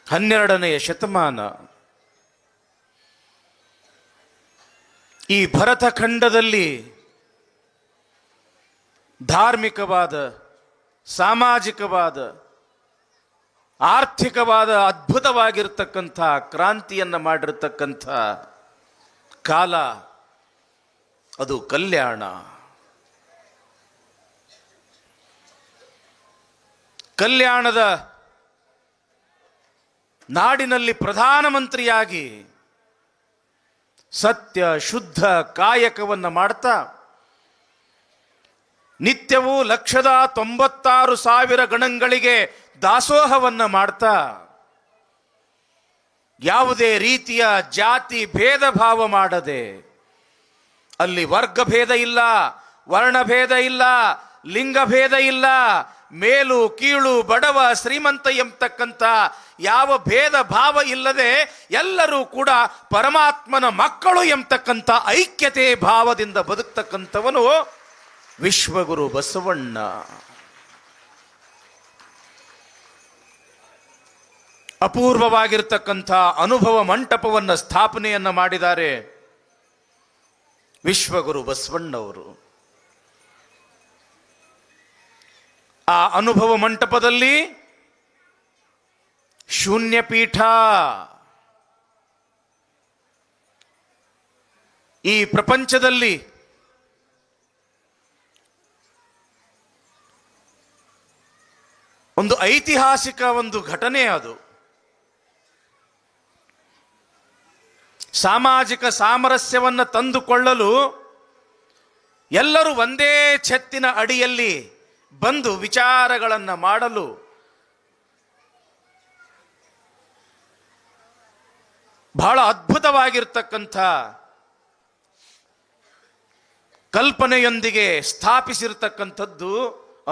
12ನೆಯ ಶತಮಾನ. ಈ ಭರತಖಂಡದಲ್ಲಿ ಧಾರ್ಮಿಕವಾದ, ಸಾಮಾಜಿಕವಾದ, ಆರ್ಥಿಕವಾದ ಅದ್ಭುತವಾಗಿರ್ತಕ್ಕಂಥ ಕ್ರಾಂತಿಯನ್ನು ಮಾಡಿರ್ತಕ್ಕಂಥ ಕಾಲ ಅದು ಕಲ್ಯಾಣ. ಕಲ್ಯಾಣದ ನಾಡಿನಲ್ಲಿ ಪ್ರಧಾನಮಂತ್ರಿಯಾಗಿ ಸತ್ಯ ಶುದ್ಧ ಕಾಯಕವನ್ನು ಮಾಡ್ತಾ ನಿತ್ಯವೂ 196,000 ಗಣಗಳಿಗೆ ದಾಸೋಹವನ್ನು ಮಾಡ್ತಾ ಯಾವುದೇ ರೀತಿಯ ಜಾತಿ ಭೇದ ಭಾವ ಮಾಡದೆ, ಅಲ್ಲಿ ವರ್ಗಭೇದ ಇಲ್ಲ, ವರ್ಣಭೇದ ಇಲ್ಲ, ಲಿಂಗಭೇದ ಇಲ್ಲ, ಮೇಲು ಕೀಳು ಬಡವ ಶ್ರೀಮಂತ ಎಂಬತಕ್ಕಂಥ ಯಾವ ಭೇದ ಭಾವ ಇಲ್ಲದೆ ಎಲ್ಲರೂ ಕೂಡ ಪರಮಾತ್ಮನ ಮಕ್ಕಳು ಎಂಬತಕ್ಕಂಥ ಐಕ್ಯತೆ ಭಾವದಿಂದ ಬದುಕ್ತಕ್ಕಂಥವನು ವಿಶ್ವಗುರು ಬಸವಣ್ಣ. ಅಪೂರ್ವವಾಗಿರ್ತಕ್ಕಂಥ ಅನುಭವ ಮಂಟಪವನ್ನು ಸ್ಥಾಪನೆಯನ್ನು ಮಾಡಿದ್ದಾರೆ ವಿಶ್ವಗುರು ಬಸವಣ್ಣವರು. ಆ ಅನುಭವ ಮಂಟಪದಲ್ಲಿ ಶೂನ್ಯಪೀಠ, ಈ ಪ್ರಪಂಚದಲ್ಲಿ ಒಂದು ಐತಿಹಾಸಿಕ ಒಂದು ಘಟನೆ. ಅದು ಸಾಮಾಜಿಕ ಸಾಮರಸ್ಯವನ್ನು ತಂದುಕೊಳ್ಳಲು ಎಲ್ಲರೂ ಒಂದೇ ಛತ್ತಿನ ಅಡಿಯಲ್ಲಿ ಬಂದು ವಿಚಾರಗಳನ್ನು ಮಾಡಲು ಬಹಳ ಅದ್ಭುತವಾಗಿರ್ತಕ್ಕಂಥ ಕಲ್ಪನೆಯೊಂದಿಗೆ ಸ್ಥಾಪಿಸಿರ್ತಕ್ಕಂಥದ್ದು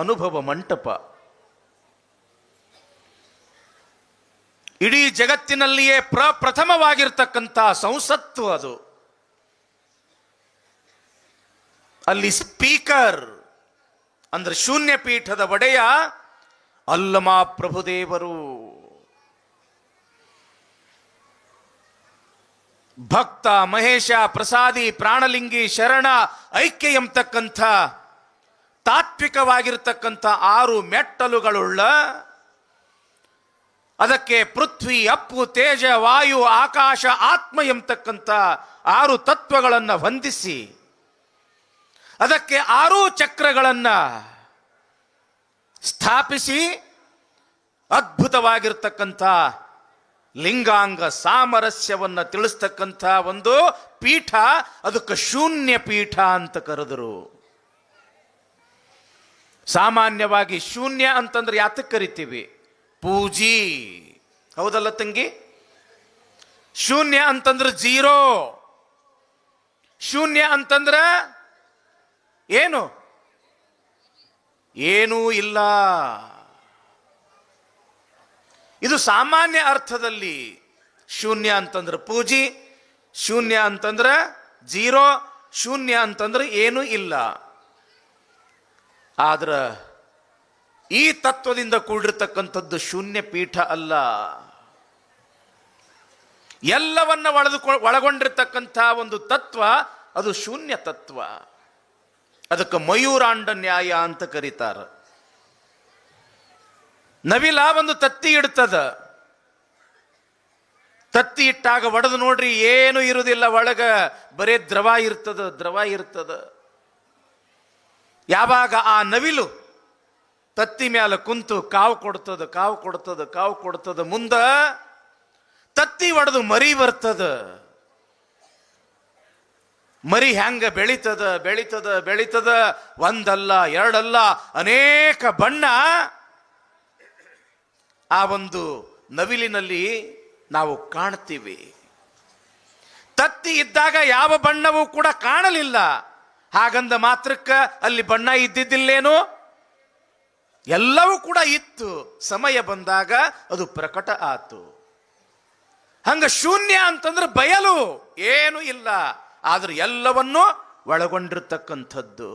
ಅನುಭವ ಮಂಟಪ. ಇಡೀ ಜಗತ್ತಿನಲ್ಲಿಯೇ ಪ್ರಪ್ರಥಮವಾಗಿರ್ತಕ್ಕಂಥ ಸಂಸತ್ತು ಅದು. ಅಲ್ಲಿ ಸ್ಪೀಕರ್ ಅಂದ್ರೆ ಶೂನ್ಯ ಪೀಠದ ಒಡೆಯ ಅಲ್ಲಮ ಪ್ರಭುದೇವರು. ಭಕ್ತ ಮಹೇಶ ಪ್ರಸಾದಿ ಪ್ರಾಣಲಿಂಗಿ ಶರಣ ಐಕ್ಯ ಎಂಬತಕ್ಕಂಥ ತಾತ್ವಿಕವಾಗಿರ್ತಕ್ಕಂಥ 6 ಮೆಟ್ಟಲುಗಳುಳ್ಳ, ಅದಕ್ಕೆ ಪೃಥ್ವಿ ಅಪ್ಪು ತೇಜ ವಾಯು ಆಕಾಶ ಆತ್ಮ ಎಂಬತಕ್ಕಂಥ 6 ತತ್ವಗಳನ್ನು ಹೊಂದಿಸಿ ಅದಕ್ಕೆ 6 ಚಕ್ರಗಳನ್ನು ಸ್ಥಾಪಿಸಿ ಅದ್ಭುತವಾಗಿರ್ತಕ್ಕಂಥ ಲಿಂಗಾಂಗ ಸಾಮರಸ್ಯವನ್ನು ತಿಳಿಸ್ತಕ್ಕಂಥ ಒಂದು ಪೀಠ, ಅದಕ್ಕೆ ಶೂನ್ಯ ಪೀಠ ಅಂತ ಕರೆದರು. ಸಾಮಾನ್ಯವಾಗಿ ಶೂನ್ಯ ಅಂತಂದ್ರೆ ಯಾತಕ್ಕೆ ಕರಿತೀವಿ? ಪೂಜಿ, ಹೌದಲ್ಲ ತಂಗಿ? ಶೂನ್ಯ ಅಂತಂದ್ರೆ ಜೀರೋ. ಶೂನ್ಯ ಅಂತಂದ್ರೆ ಏನು? ಏನೂ ಇಲ್ಲ. ಇದು ಸಾಮಾನ್ಯ ಅರ್ಥದಲ್ಲಿ ಶೂನ್ಯ ಅಂತಂದ್ರೆ ಪೂಜಿ, ಶೂನ್ಯ ಅಂತಂದ್ರೆ ಜೀರೋ, ಶೂನ್ಯ ಅಂತಂದ್ರೆ ಏನೂ ಇಲ್ಲ. ಆದ್ರೆ ಈ ತತ್ವದಿಂದ ಕೂಡಿರ್ತಕ್ಕಂಥದ್ದು ಶೂನ್ಯ ಪೀಠ ಅಲ್ಲ. ಎಲ್ಲವನ್ನ ಒಳಗೊಂಡಿರ್ತಕ್ಕಂಥ ಒಂದು ತತ್ವ ಅದು ಶೂನ್ಯ ತತ್ವ. ಅದಕ್ಕೆ ಮಯೂರಾಂಡ ನ್ಯಾಯ ಅಂತ ಕರೀತಾರೆ. ನವಿಲ ಒಂದು ತತ್ತಿ ಇಡ್ತದ, ತತ್ತಿ ಇಟ್ಟಾಗ ಒಡೆದು ನೋಡ್ರಿ ಏನು ಇರುವುದಿಲ್ಲ, ಒಳಗ ಬರೇ ದ್ರವ ಇರ್ತದ. ಯಾವಾಗ ಆ ನವಿಲು ತತ್ತಿ ಮ್ಯಾಲ ಕುಂತು ಕಾವು ಕೊಡ್ತದ, ಮುಂದ ತತ್ತಿ ಒಡೆದು ಮರಿ ಬರ್ತದ. ಮರಿ ಹೆಂಗ ಬೆಳಿತದ, ಒಂದಲ್ಲ ಎರಡಲ್ಲ ಅನೇಕ ಬಣ್ಣ ಆ ಒಂದು ನವಿಲಿನಲ್ಲಿ ನಾವು ಕಾಣ್ತೀವಿ. ತತ್ತಿ ಇದ್ದಾಗ ಯಾವ ಬಣ್ಣವೂ ಕೂಡ ಕಾಣಲಿಲ್ಲ. ಹಾಗಂದ ಮಾತ್ರಕ್ಕ ಅಲ್ಲಿ ಬಣ್ಣ ಇದ್ದಿದ್ದಿಲ್ಲೇನು? ಎಲ್ಲವೂ ಕೂಡ ಇತ್ತು. ಸಮಯ ಬಂದಾಗ ಅದು ಪ್ರಕಟ ಆತು. ಹಂಗ ಶೂನ್ಯ ಅಂತಂದ್ರೆ ಬಯಲು, ಏನು ಇಲ್ಲ, ಆದ್ರೆ ಎಲ್ಲವನ್ನೂ ಒಳಗೊಂಡಿರ್ತಕ್ಕಂಥದ್ದು.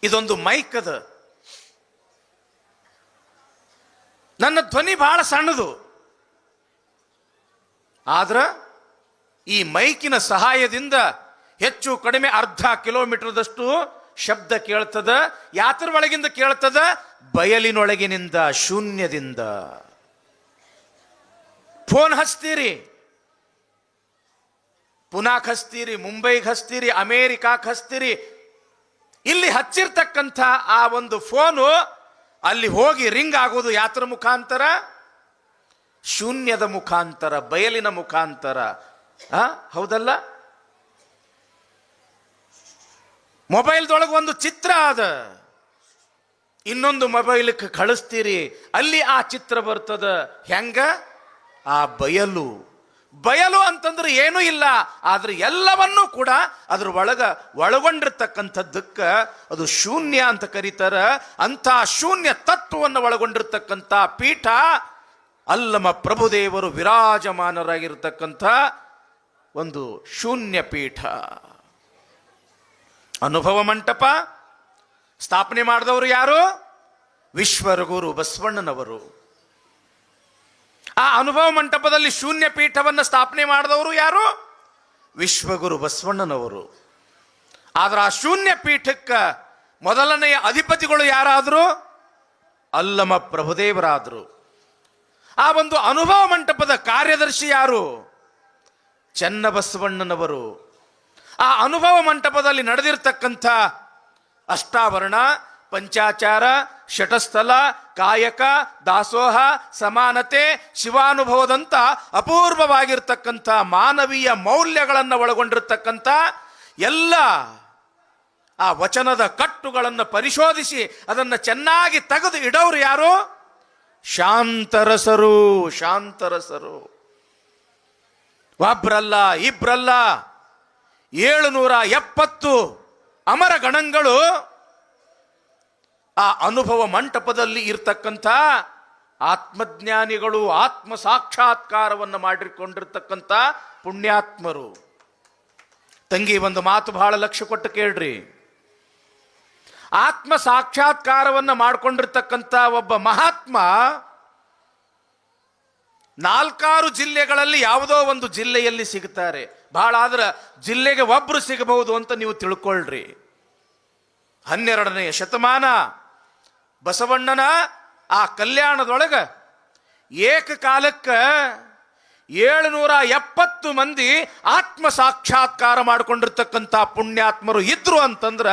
ಇದೊಂದು ಮೈಕ್ ಅದ. ನನ್ನ ಧ್ವನಿ ಬಹಳ ಸಣ್ಣದು, ಆದ್ರ ಈ ಮೈಕಿನ ಸಹಾಯದಿಂದ ಹೆಚ್ಚು ಕಡಿಮೆ ಅರ್ಧ ಕಿಲೋಮೀಟರ್ದಷ್ಟು ಶಬ್ದ ಕೇಳ್ತದ. ಯಾತ್ರ ಒಳಗಿಂದ ಕೇಳ್ತದ? ಬಯಲಿನೊಳಗಿನಿಂದ, ಶೂನ್ಯದಿಂದ. ಫೋನ್ ಹಚ್ತೀರಿ, ಪುನಾಕ್ ಹಚ್ತೀರಿ, ಮುಂಬೈಗೆ ಹಚ್ತೀರಿ, ಅಮೇರಿಕಾಕ್ ಹಚ್ತೀರಿ. ಇಲ್ಲಿ ಹಚ್ಚಿರ್ತಕ್ಕಂಥ ಆ ಒಂದು ಫೋನು ಅಲ್ಲಿ ಹೋಗಿ ರಿಂಗ್ ಆಗೋದು ಯಾತ್ರ ಮುಖಾಂತರ, ಶೂನ್ಯದ ಮುಖಾಂತರ, ಬಯಲಿನ ಮುಖಾಂತರ. ಹೌದಲ್ಲ? ಮೊಬೈಲ್ದೊಳಗೆ ಒಂದು ಚಿತ್ರ ಅದ, ಇನ್ನೊಂದು ಮೊಬೈಲ್ಗೆ ಕಳಿಸ್ತೀರಿ, ಅಲ್ಲಿ ಆ ಚಿತ್ರ ಬರ್ತದ. ಹೆಂಗ? ಆ ಬಯಲು. ಬಯಲು ಅಂತಂದ್ರೆ ಏನೂ ಇಲ್ಲ, ಆದ್ರೆ ಎಲ್ಲವನ್ನೂ ಕೂಡ ಅದ್ರ ಒಳಗೊಂಡಿರ್ತಕ್ಕಂಥದ್ದಕ್ಕ ಅದು ಶೂನ್ಯ ಅಂತ ಕರೀತಾರ. ಅಂಥ ಶೂನ್ಯ ತತ್ವವನ್ನು ಒಳಗೊಂಡಿರ್ತಕ್ಕಂಥ ಪೀಠ ಅಲ್ಲಮ ಪ್ರಭುದೇವರು ವಿರಾಜಮಾನರಾಗಿರ್ತಕ್ಕಂಥ ಒಂದು ಶೂನ್ಯ ಪೀಠ. ಅನುಭವ ಮಂಟಪ ಸ್ಥಾಪನೆ ಮಾಡಿದವರು ಯಾರು? ವಿಶ್ವಗುರು ಬಸವಣ್ಣನವರು. ಆ ಅನುಭವ ಮಂಟಪದಲ್ಲಿ ಶೂನ್ಯ ಪೀಠವನ್ನು ಸ್ಥಾಪನೆ ಮಾಡಿದವರು ಯಾರು? ವಿಶ್ವಗುರು ಬಸವಣ್ಣನವರು. ಆದ್ರೆ ಆ ಶೂನ್ಯ ಪೀಠಕ್ಕೆ ಮೊದಲನೆಯ ಅಧಿಪತಿಗಳು ಯಾರಾದರೂ? ಅಲ್ಲಮ ಪ್ರಭುದೇವರಾದರು. ಆ ಒಂದು ಅನುಭವ ಮಂಟಪದ ಕಾರ್ಯದರ್ಶಿ ಯಾರು? ಚನ್ನಬಸವಣ್ಣನವರು. ಆ ಅನುಭವ ಮಂಟಪದಲ್ಲಿ ನಡೆದಿರ್ತಕ್ಕಂಥ ಅಷ್ಟಾವರಣ, ಪಂಚಾಚಾರ, ಶಟಸ್ಥಲ, ಕಾಯಕ, ದಾಸೋಹ, ಸಮಾನತೆ, ಶಿವಾನುಭವದಂತ ಅಪೂರ್ವವಾಗಿರ್ತಕ್ಕಂಥ ಮಾನವೀಯ ಮೌಲ್ಯಗಳನ್ನು ಒಳಗೊಂಡಿರ್ತಕ್ಕಂಥ ಎಲ್ಲ ಆ ವಚನದ ಕಟ್ಟುಗಳನ್ನು ಪರಿಶೋಧಿಸಿ ಅದನ್ನು ಚೆನ್ನಾಗಿ ತೆಗೆದು ಇಡೋರು ಯಾರು? ಶಾಂತರಸರು. ಶಾಂತರಸರು ಒಬ್ರಲ್ಲ, ಇಬ್ರಲ್ಲ, 770 ಅಮರ ಗಣಗಳು ಆ ಅನುಭವ ಮಂಟಪದಲ್ಲಿ ಇರ್ತಕ್ಕಂಥ ಆತ್ಮಜ್ಞಾನಿಗಳು, ಆತ್ಮ ಸಾಕ್ಷಾತ್ಕಾರವನ್ನು ಮಾಡಿಕೊಂಡಿರ್ತಕ್ಕಂಥ ಪುಣ್ಯಾತ್ಮರು. ತಂಗಿ, ಒಂದು ಮಾತು ಬಹಳ ಲಕ್ಷ್ಯ ಕೊಟ್ಟು ಕೇಳ್ರಿ. ಆತ್ಮ ಸಾಕ್ಷಾತ್ಕಾರವನ್ನು ಮಾಡಿಕೊಂಡಿರ್ತಕ್ಕಂಥ ಒಬ್ಬ ಮಹಾತ್ಮ 4-6 ಜಿಲ್ಲೆಗಳಲ್ಲಿ ಯಾವುದೋ ಒಂದು ಜಿಲ್ಲೆಯಲ್ಲಿ ಸಿಗ್ತಾರೆ. ಬಹಳ ಆದ್ರೆ ಜಿಲ್ಲೆಗೆ ಒಬ್ರು ಸಿಗಬಹುದು ಅಂತ ನೀವು ತಿಳ್ಕೊಳ್ರಿ. 12ನೇ ಶತಮಾನ ಬಸವಣ್ಣನ ಆ ಕಲ್ಯಾಣದೊಳಗ ಏಕಕಾಲಕ್ಕೆ 770 ಮಂದಿ ಆತ್ಮ ಸಾಕ್ಷಾತ್ಕಾರ ಮಾಡಿಕೊಂಡಿರ್ತಕ್ಕಂಥ ಪುಣ್ಯಾತ್ಮರು ಇದ್ರು ಅಂತಂದ್ರ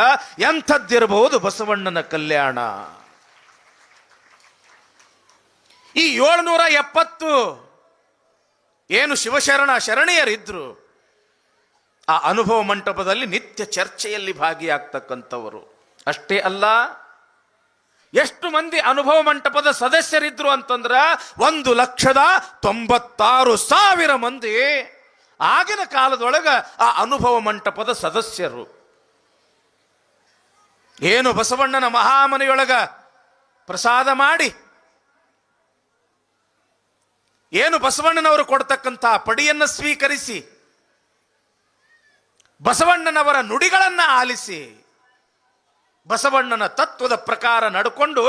ಎಂಥದ್ದಿರಬಹುದು ಬಸವಣ್ಣನ ಕಲ್ಯಾಣ. ಈ 770 ಏನು ಶರಣೀಯರಿದ್ರು ಆ ಅನುಭವ ಮಂಟಪದಲ್ಲಿ ನಿತ್ಯ ಚರ್ಚೆಯಲ್ಲಿ ಭಾಗಿಯಾಗ್ತಕ್ಕಂಥವರು. ಅಷ್ಟೇ ಅಲ್ಲ, ಎಷ್ಟು ಮಂದಿ ಅನುಭವ ಮಂಟಪದ ಸದಸ್ಯರಿದ್ರು ಅಂತಂದ್ರ 1,96,000 ಮಂದಿ ಆಗಿನ ಕಾಲದೊಳಗ ಆ ಅನುಭವ ಮಂಟಪದ ಸದಸ್ಯರು. ಏನು ಬಸವಣ್ಣನ ಮಹಾಮನೆಯೊಳಗ ಪ್ರಸಾದ ಮಾಡಿ, ಏನು ಬಸವಣ್ಣನವರು ಕೊಡ್ತಕ್ಕಂಥ ಪಡಿಯನ್ನು ಸ್ವೀಕರಿಸಿ, ಬಸವಣ್ಣನವರ ನುಡಿಗಳನ್ನ ಆಲಿಸಿ, ಬಸವಣ್ಣನ ತತ್ವದ ಪ್ರಕಾರ ನಡ್ಕೊಂಡು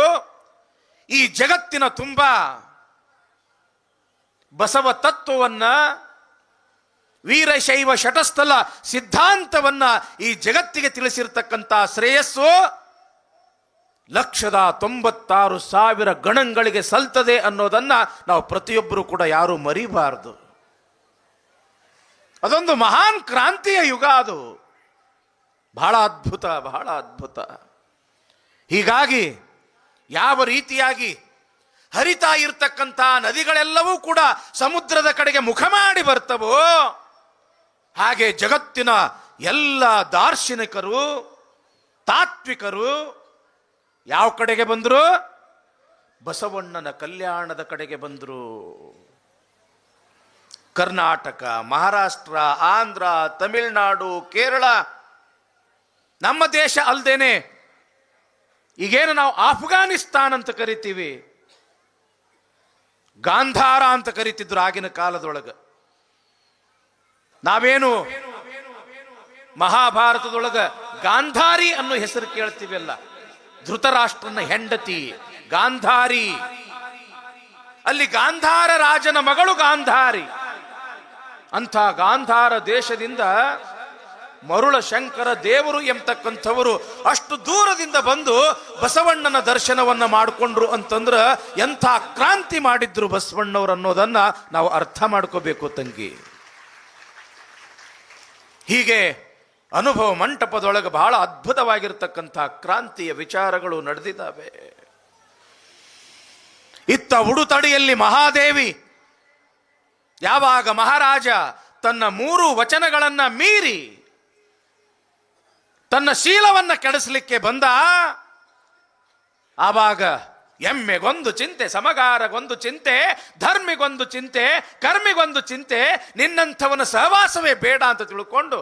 ಈ ಜಗತ್ತಿನ ತುಂಬ ಬಸವ ತತ್ವವನ್ನ, ವೀರಶೈವ ಶಟಸ್ಥಲ ಸಿದ್ಧಾಂತವನ್ನ ಈ ಜಗತ್ತಿಗೆ ತಿಳಿಸಿರ್ತಕ್ಕಂಥ ಶ್ರೇಯಸ್ಸು 1,96,000 ಗಣಗಳಿಗೆ ಸಲ್ತದೆ ಅನ್ನೋದನ್ನ ನಾವು ಪ್ರತಿಯೊಬ್ಬರು ಕೂಡ ಯಾರು ಮರಿಬಾರದು. ಅದೊಂದು ಮಹಾನ್ ಕ್ರಾಂತಿಯ ಯುಗ. ಅದು ಬಹಳ ಅದ್ಭುತ, ಬಹಳ ಅದ್ಭುತ. ಹೀಗಾಗಿ ಯಾವ ರೀತಿಯಾಗಿ ಹರಿತಾ ಇರ್ತಕ್ಕಂಥ ನದಿಗಳೆಲ್ಲವೂ ಕೂಡ ಸಮುದ್ರದ ಕಡೆಗೆ ಮುಖ ಮಾಡಿ ಬರ್ತವೋ, ಹಾಗೆ ಜಗತ್ತಿನ ಎಲ್ಲ ದಾರ್ಶನಿಕರು, ತಾತ್ವಿಕರು ಯಾವ ಕಡೆಗೆ ಬಂದರು? ಬಸವಣ್ಣನ ಕಲ್ಯಾಣದ ಕಡೆಗೆ ಬಂದರು. ಕರ್ನಾಟಕ, ಮಹಾರಾಷ್ಟ್ರ, ಆಂಧ್ರ, ತಮಿಳುನಾಡು, ಕೇರಳ, ನಮ್ಮ ದೇಶ ಅಲ್ದೇನೆ ಈಗೇನು ನಾವು ಆಫ್ಘಾನಿಸ್ತಾನ್ ಅಂತ ಕರಿತೀವಿ, ಗಾಂಧಾರ ಅಂತ ಕರಿತಿದ್ರು ಆಗಿನ ಕಾಲದೊಳಗ. ನಾವೇನು ಮಹಾಭಾರತದೊಳಗ ಗಾಂಧಾರಿ ಅನ್ನೋ ಹೆಸರು ಕೇಳ್ತೀವಲ್ಲ, ಧೃತರಾಷ್ಟ್ರನ ಹೆಂಡತಿ ಗಾಂಧಾರಿ. ಅಲ್ಲಿ ಗಾಂಧಾರ ರಾಜನ ಮಗಳು ಗಾಂಧಾರಿ. ಅಂಥ ಗಾಂಧಾರ ದೇಶದಿಂದ ಮರುಳ ಶಂಕರ ದೇವರು ಎಂಬತಕ್ಕಂಥವರು ಅಷ್ಟು ದೂರದಿಂದ ಬಂದು ಬಸವಣ್ಣನ ದರ್ಶನವನ್ನ ಮಾಡಿಕೊಂಡ್ರು ಅಂತಂದ್ರ ಎಂಥ ಕ್ರಾಂತಿ ಮಾಡಿದ್ರು ಬಸವಣ್ಣವ್ರು ಅನ್ನೋದನ್ನ ನಾವು ಅರ್ಥ ಮಾಡ್ಕೋಬೇಕು ತಂಗಿ. ಹೀಗೆ ಅನುಭವ ಮಂಟಪದೊಳಗೆ ಬಹಳ ಅದ್ಭುತವಾಗಿರ್ತಕ್ಕಂಥ ಕ್ರಾಂತಿಯ ವಿಚಾರಗಳು ನಡೆದಿದ್ದಾವೆ. ಇತ್ತ ಉಡುತಡಿಯಲ್ಲಿ ಮಹಾದೇವಿ ಯಾವಾಗ ಮಹಾರಾಜ ತನ್ನ 3 ವಚನಗಳನ್ನ ಮೀರಿ ತನ್ನ ಶೀಲವನ್ನ ಕೆಡಿಸಲಿಕ್ಕೆ ಬಂದ, ಆವಾಗ ಎಮ್ಮೆಗೊಂದು ಚಿಂತೆ, ಸಮಗಾರಗೊಂದು ಚಿಂತೆ, ಧರ್ಮಿಗೊಂದು ಚಿಂತೆ, ಕರ್ಮಿಗೊಂದು ಚಿಂತೆ, ನಿನ್ನಂಥವನ ಸಹವಾಸವೇ ಬೇಡ ಅಂತ ತಿಳ್ಕೊಂಡು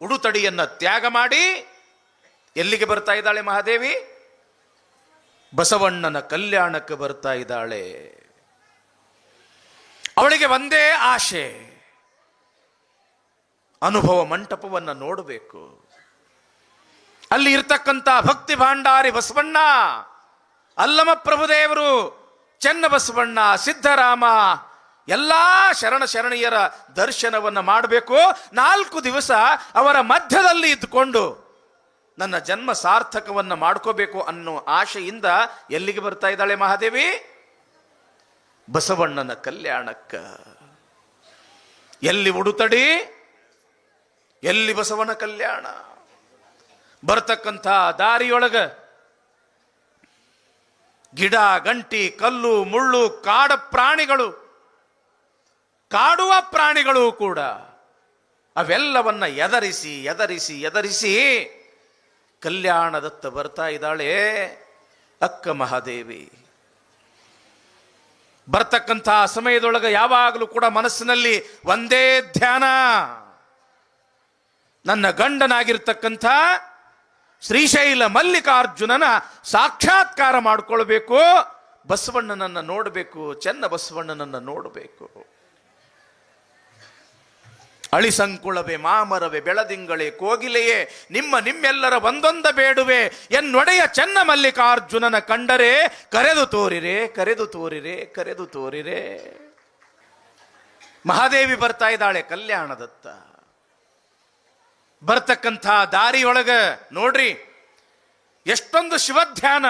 ಉಡುತಡಿಯನ್ನ ತ್ಯಾಗ ಮಾಡಿ ಎಲ್ಲಿಗೆ ಬರ್ತಾ ಇದ್ದಾಳೆ ಮಹಾದೇವಿ? ಬಸವಣ್ಣನ ಕಲ್ಯಾಣಕ್ಕೆ ಬರ್ತಾ ಇದ್ದಾಳೆ. ಅವಳಿಗೆ ಒಂದೇ ಆಶೆ, ಅನುಭವ ಮಂಟಪವನ್ನ ನೋಡಬೇಕು. ಅಲ್ಲಿ ಇರ್ತಕ್ಕಂಥ ಭಕ್ತಿ ಭಾಂಡಾರಿ ಬಸವಣ್ಣ, ಅಲ್ಲಮ ಪ್ರಭುದೇವರು, ಚೆನ್ನ ಬಸವಣ್ಣ, ಸಿದ್ಧರಾಮ ಎಲ್ಲಾ ಶರಣ ಶರಣೀಯರ ದರ್ಶನವನ್ನ ಮಾಡಬೇಕು. 4 ದಿವಸ ಅವರ ಮಧ್ಯದಲ್ಲಿ ಇದ್ದುಕೊಂಡು ನನ್ನ ಜನ್ಮ ಸಾರ್ಥಕವನ್ನ ಮಾಡ್ಕೋಬೇಕು ಅನ್ನೋ ಆಶೆಯಿಂದ ಎಲ್ಲಿಗೆ ಬರ್ತಾ ಇದ್ದಾಳೆ ಮಹಾದೇವಿ? ಬಸವಣ್ಣನ ಕಲ್ಯಾಣಕ್ಕ. ಎಲ್ಲಿ ಉಡುತಡಿ, ಎಲ್ಲಿ ಬಸವನ ಕಲ್ಯಾಣ. ಬರ್ತಕ್ಕಂಥ ದಾರಿಯೊಳಗ ಗಿಡ ಗಂಟಿ ಕಲ್ಲು ಮುಳ್ಳು ಕಾಡ ಪ್ರಾಣಿಗಳು, ಕಾಡುವ ಪ್ರಾಣಿಗಳು ಕೂಡ ಅವೆಲ್ಲವನ್ನ ಎದರಿಸಿ ಎದರಿಸಿ ಎದರಿಸಿ ಕಲ್ಯಾಣದತ್ತ ಬರ್ತಾ ಇದ್ದಾಳೆ ಅಕ್ಕ ಮಹಾದೇವಿ. ಬರ್ತಕ್ಕಂಥ ಸಮಯದೊಳಗೆ ಯಾವಾಗಲೂ ಕೂಡ ಮನಸ್ಸಿನಲ್ಲಿ ಒಂದೇ ಧ್ಯಾನ, ನನ್ನ ಗಂಡನಾಗಿರ್ತಕ್ಕಂಥ ಶ್ರೀಶೈಲ ಮಲ್ಲಿಕಾರ್ಜುನನ ಸಾಕ್ಷಾತ್ಕಾರ ಮಾಡಿಕೊಳ್ಬೇಕು, ಬಸವಣ್ಣನನ್ನ ನೋಡಬೇಕು, ಚೆನ್ನ ಬಸವಣ್ಣನನ್ನ ನೋಡಬೇಕು. ಅಳಿಸಂಕುಳವೆ ಮಾಮರವೆ ಬೆಳದಿಂಗಳೇ ಕೋಗಿಲೆಯೇ ನಿಮ್ಮೆಲ್ಲರ ಒಂದೊಂದ ಬೇಡುವೆ ಎನ್ನೊಡೆಯ ಚೆನ್ನ ಮಲ್ಲಿಕಾರ್ಜುನನ ಕಂಡರೆ ಕರೆದು ತೋರಿರೆ ಕರೆದು ತೋರಿರೆ ಕರೆದು ತೋರಿರೆ. ಮಹಾದೇವಿ ಬರ್ತಾ ಇದ್ದಾಳೆ ಕಲ್ಯಾಣದತ್ತ. ಬರ್ತಕ್ಕಂಥ ದಾರಿಯೊಳಗ ನೋಡ್ರಿ ಎಷ್ಟೊಂದು ಶಿವಧ್ಯಾನ,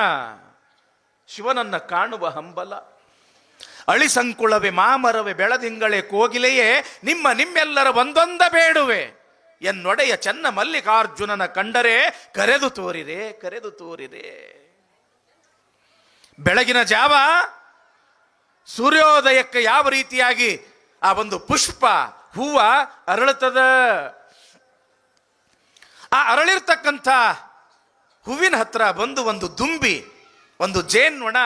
ಶಿವನನ್ನ ಕಾಣುವ ಹಂಬಲ. ಅಳಿಸಂಕುಳವೆ ಮಾಮರವೆ ಬೆಳದಿಂಗಳೇ ಕೋಗಿಲೆಯೇ ನಿಮ್ಮೆಲ್ಲರ ಒಂದೊಂದ ಬೇಡುವೆ ಎನ್ನೊಡೆಯ ಚೆನ್ನ ಮಲ್ಲಿಕಾರ್ಜುನನ ಕಂಡರೆ ಕರೆದು ತೋರಿರೆ ಕರೆದು ತೋರಿರೆ. ಬೆಳಗಿನ ಜಾವ ಸೂರ್ಯೋದಯಕ್ಕೆ ಯಾವ ರೀತಿಯಾಗಿ ಆ ಒಂದು ಪುಷ್ಪ ಹೂವ ಅರಳುತ್ತದ, ಆ ಅರಳಿರ್ತಕ್ಕಂಥ ಹೂವಿನ ಹತ್ರ ಬಂದು ಒಂದು ದುಂಬಿ, ಒಂದು ಜೇನ್ನೊಣ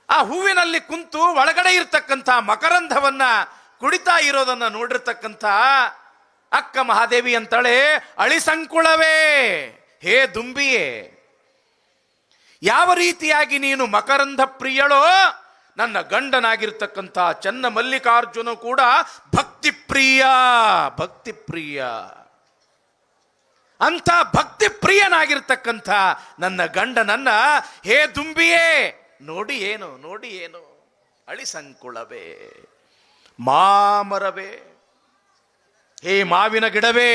ಆ ಹೂವಿನಲ್ಲಿ ಕುಂತು ಒಳಗಡೆ ಇರ್ತಕ್ಕಂಥ ಮಕರಂಧವನ್ನ ಕುಡಿತಾ ಇರೋದನ್ನ ನೋಡಿರ್ತಕ್ಕಂಥ ಅಕ್ಕ ಮಹಾದೇವಿ ಅಂತಾಳೆ, ಅಳಿಸಂಕುಳವೇ, ಹೇ ದುಂಬಿಯೇ, ಯಾವ ರೀತಿಯಾಗಿ ನೀನು ಮಕರಂಧ ಪ್ರಿಯಳೋ ನನ್ನ ಗಂಡನಾಗಿರ್ತಕ್ಕಂಥ ಚೆನ್ನ ಮಲ್ಲಿಕಾರ್ಜುನ ಕೂಡ ಭಕ್ತಿ ಪ್ರಿಯ ಭಕ್ತಿ ಪ್ರಿಯ. ಅಂಥ ಭಕ್ತಿ ಪ್ರಿಯನಾಗಿರ್ತಕ್ಕಂಥ ನನ್ನ ಗಂಡನನ್ನ ಹೇ ದುಂಬಿಯೇ ನೋಡಿ ಏನು ನೋಡಿ ಏನು, ಅಳಿಸಂಕುಳವೇ ಮಾಮರವೇ, ಹೇ ಮಾವಿನ ಗಿಡವೇ,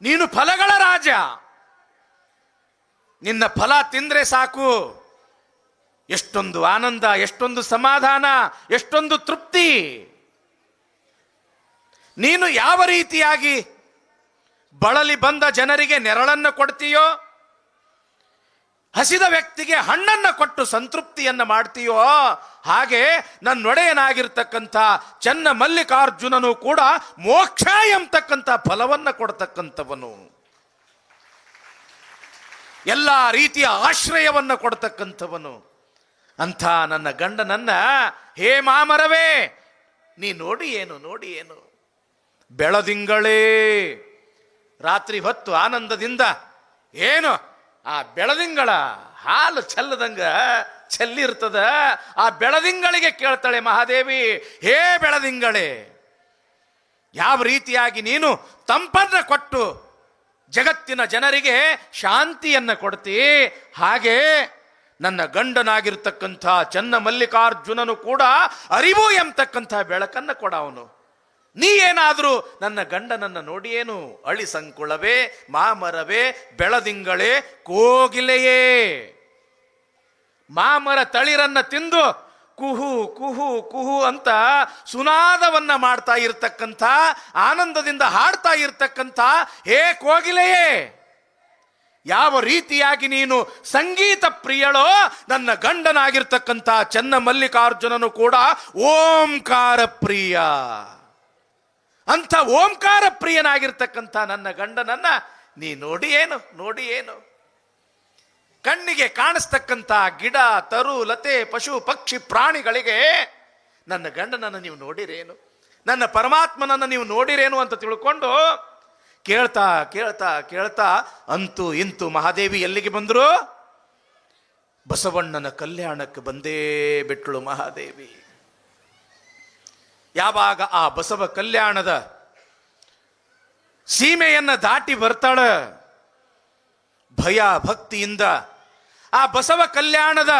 ನೀನು ಫಲಗಳ ರಾಜ, ನಿನ್ನ ಫಲ ತಿಂದ್ರೆ ಸಾಕು ಎಷ್ಟೊಂದು ಆನಂದ, ಎಷ್ಟೊಂದು ಸಮಾಧಾನ, ಎಷ್ಟೊಂದು ತೃಪ್ತಿ. ನೀನು ಯಾವ ರೀತಿಯಾಗಿ ಬಳಲಿ ಬಂದ ಜನರಿಗೆ ನೆರಳನ್ನು ಕೊಡ್ತೀಯೋ, ಹಸಿದ ವ್ಯಕ್ತಿಗೆ ಹಣ್ಣನ್ನು ಕೊಟ್ಟು ಸಂತೃಪ್ತಿಯನ್ನ ಮಾಡ್ತೀಯೋ, ಹಾಗೆ ನನ್ನೊಡೆಯನಾಗಿರ್ತಕ್ಕಂಥ ಚೆನ್ನ ಮಲ್ಲಿಕಾರ್ಜುನನು ಕೂಡ ಮೋಕ್ಷ ಎಂಬತಕ್ಕಂಥ ಫಲವನ್ನ ಕೊಡ್ತಕ್ಕಂಥವನು, ಎಲ್ಲ ರೀತಿಯ ಆಶ್ರಯವನ್ನ ಕೊಡ್ತಕ್ಕಂಥವನು. ಅಂಥ ನನ್ನ ಗಂಡನನ್ನ ಹೇ ಮಾಮರವೇ ನೀ ನೋಡಿ ಏನು ನೋಡಿ ಏನು. ಬೆಳದಿಂಗಳೇ, ರಾತ್ರಿ ಹೊತ್ತು ಆನಂದದಿಂದ ಏನು ಆ ಬೆಳದಿಂಗಳ ಹಾಲು ಚೆಲ್ಲದಂಗ ಚೆಲ್ಲಿರ್ತದ, ಆ ಬೆಳದಿಂಗಳಿಗೆ ಕೇಳ್ತಾಳೆ ಮಹಾದೇವಿ, ಹೇ ಬೆಳದಿಂಗಳೇ, ಯಾವ ರೀತಿಯಾಗಿ ನೀನು ತಂಪನ್ನ ಕೊಟ್ಟು ಜಗತ್ತಿನ ಜನರಿಗೆ ಶಾಂತಿಯನ್ನ ಕೊಡ್ತಿ, ಹಾಗೆ ನನ್ನ ಗಂಡನಾಗಿರ್ತಕ್ಕಂಥ ಚನ್ನಮಲ್ಲಿಕಾರ್ಜುನನು ಕೂಡ ಅರಿವು ಎಂಬತಕ್ಕಂಥ ಬೆಳಕನ್ನು ಕೊಡ ಅವನು. ನೀ ಏನಾದರೂ ನನ್ನ ಗಂಡನನ್ನ ನೋಡಿಯೇನು? ಅಳಿ ಸಂಕುಳವೇ, ಮಾಮರವೇ, ಬೆಳದಿಂಗಳೇ, ಕೋಗಿಲೆಯೇ, ಮಾಮರ ತಳಿರನ್ನ ತಿಂದು ಕುಹು ಕುಹು ಕುಹು ಅಂತ ಸುನಾದವನ್ನ ಮಾಡ್ತಾ ಇರ್ತಕ್ಕಂಥ, ಆನಂದದಿಂದ ಹಾಡ್ತಾ ಇರ್ತಕ್ಕಂಥ ಹೇ ಕೋಗಿಲೆಯೇ, ಯಾವ ರೀತಿಯಾಗಿ ನೀನು ಸಂಗೀತ ಪ್ರಿಯಳೋ, ನನ್ನ ಗಂಡನಾಗಿರ್ತಕ್ಕಂಥ ಚನ್ನಮಲ್ಲಿಕಾರ್ಜುನನು ಕೂಡ ಓಂಕಾರ ಪ್ರಿಯ. ಅಂಥ ಓಂಕಾರ ಪ್ರಿಯನಾಗಿರ್ತಕ್ಕಂಥ ನನ್ನ ಗಂಡನನ್ನ ನೀ ನೋಡಿ ಏನು? ಕಣ್ಣಿಗೆ ಕಾಣಿಸ್ತಕ್ಕಂಥ ಗಿಡ, ತರು, ಲತೆ, ಪಶು, ಪಕ್ಷಿ, ಪ್ರಾಣಿಗಳಿಗೆ ನನ್ನ ಗಂಡನನ್ನು ನೀವು ನೋಡಿರೇನು? ನನ್ನ ಪರಮಾತ್ಮನನ್ನು ನೀವು ನೋಡಿರೇನು ಅಂತ ತಿಳ್ಕೊಂಡು ಕೇಳ್ತಾ ಕೇಳ್ತಾ ಕೇಳ್ತಾ ಅಂತೂ ಇಂತೂ ಮಹಾದೇವಿ ಎಲ್ಲಿಗೆ ಬಂದರು? ಬಸವಣ್ಣನ ಕಲ್ಯಾಣಕ್ಕೆ ಬಂದೇ ಬಿಟ್ಟಳು ಮಹಾದೇವಿ. ಯಾವಾಗ ಆ ಬಸವ ಕಲ್ಯಾಣದ ಸೀಮೆಯನ್ನ ದಾಟಿ ಬರ್ತಾಳ, ಭಯ ಭಕ್ತಿಯಿಂದ ಆ ಬಸವ ಕಲ್ಯಾಣದ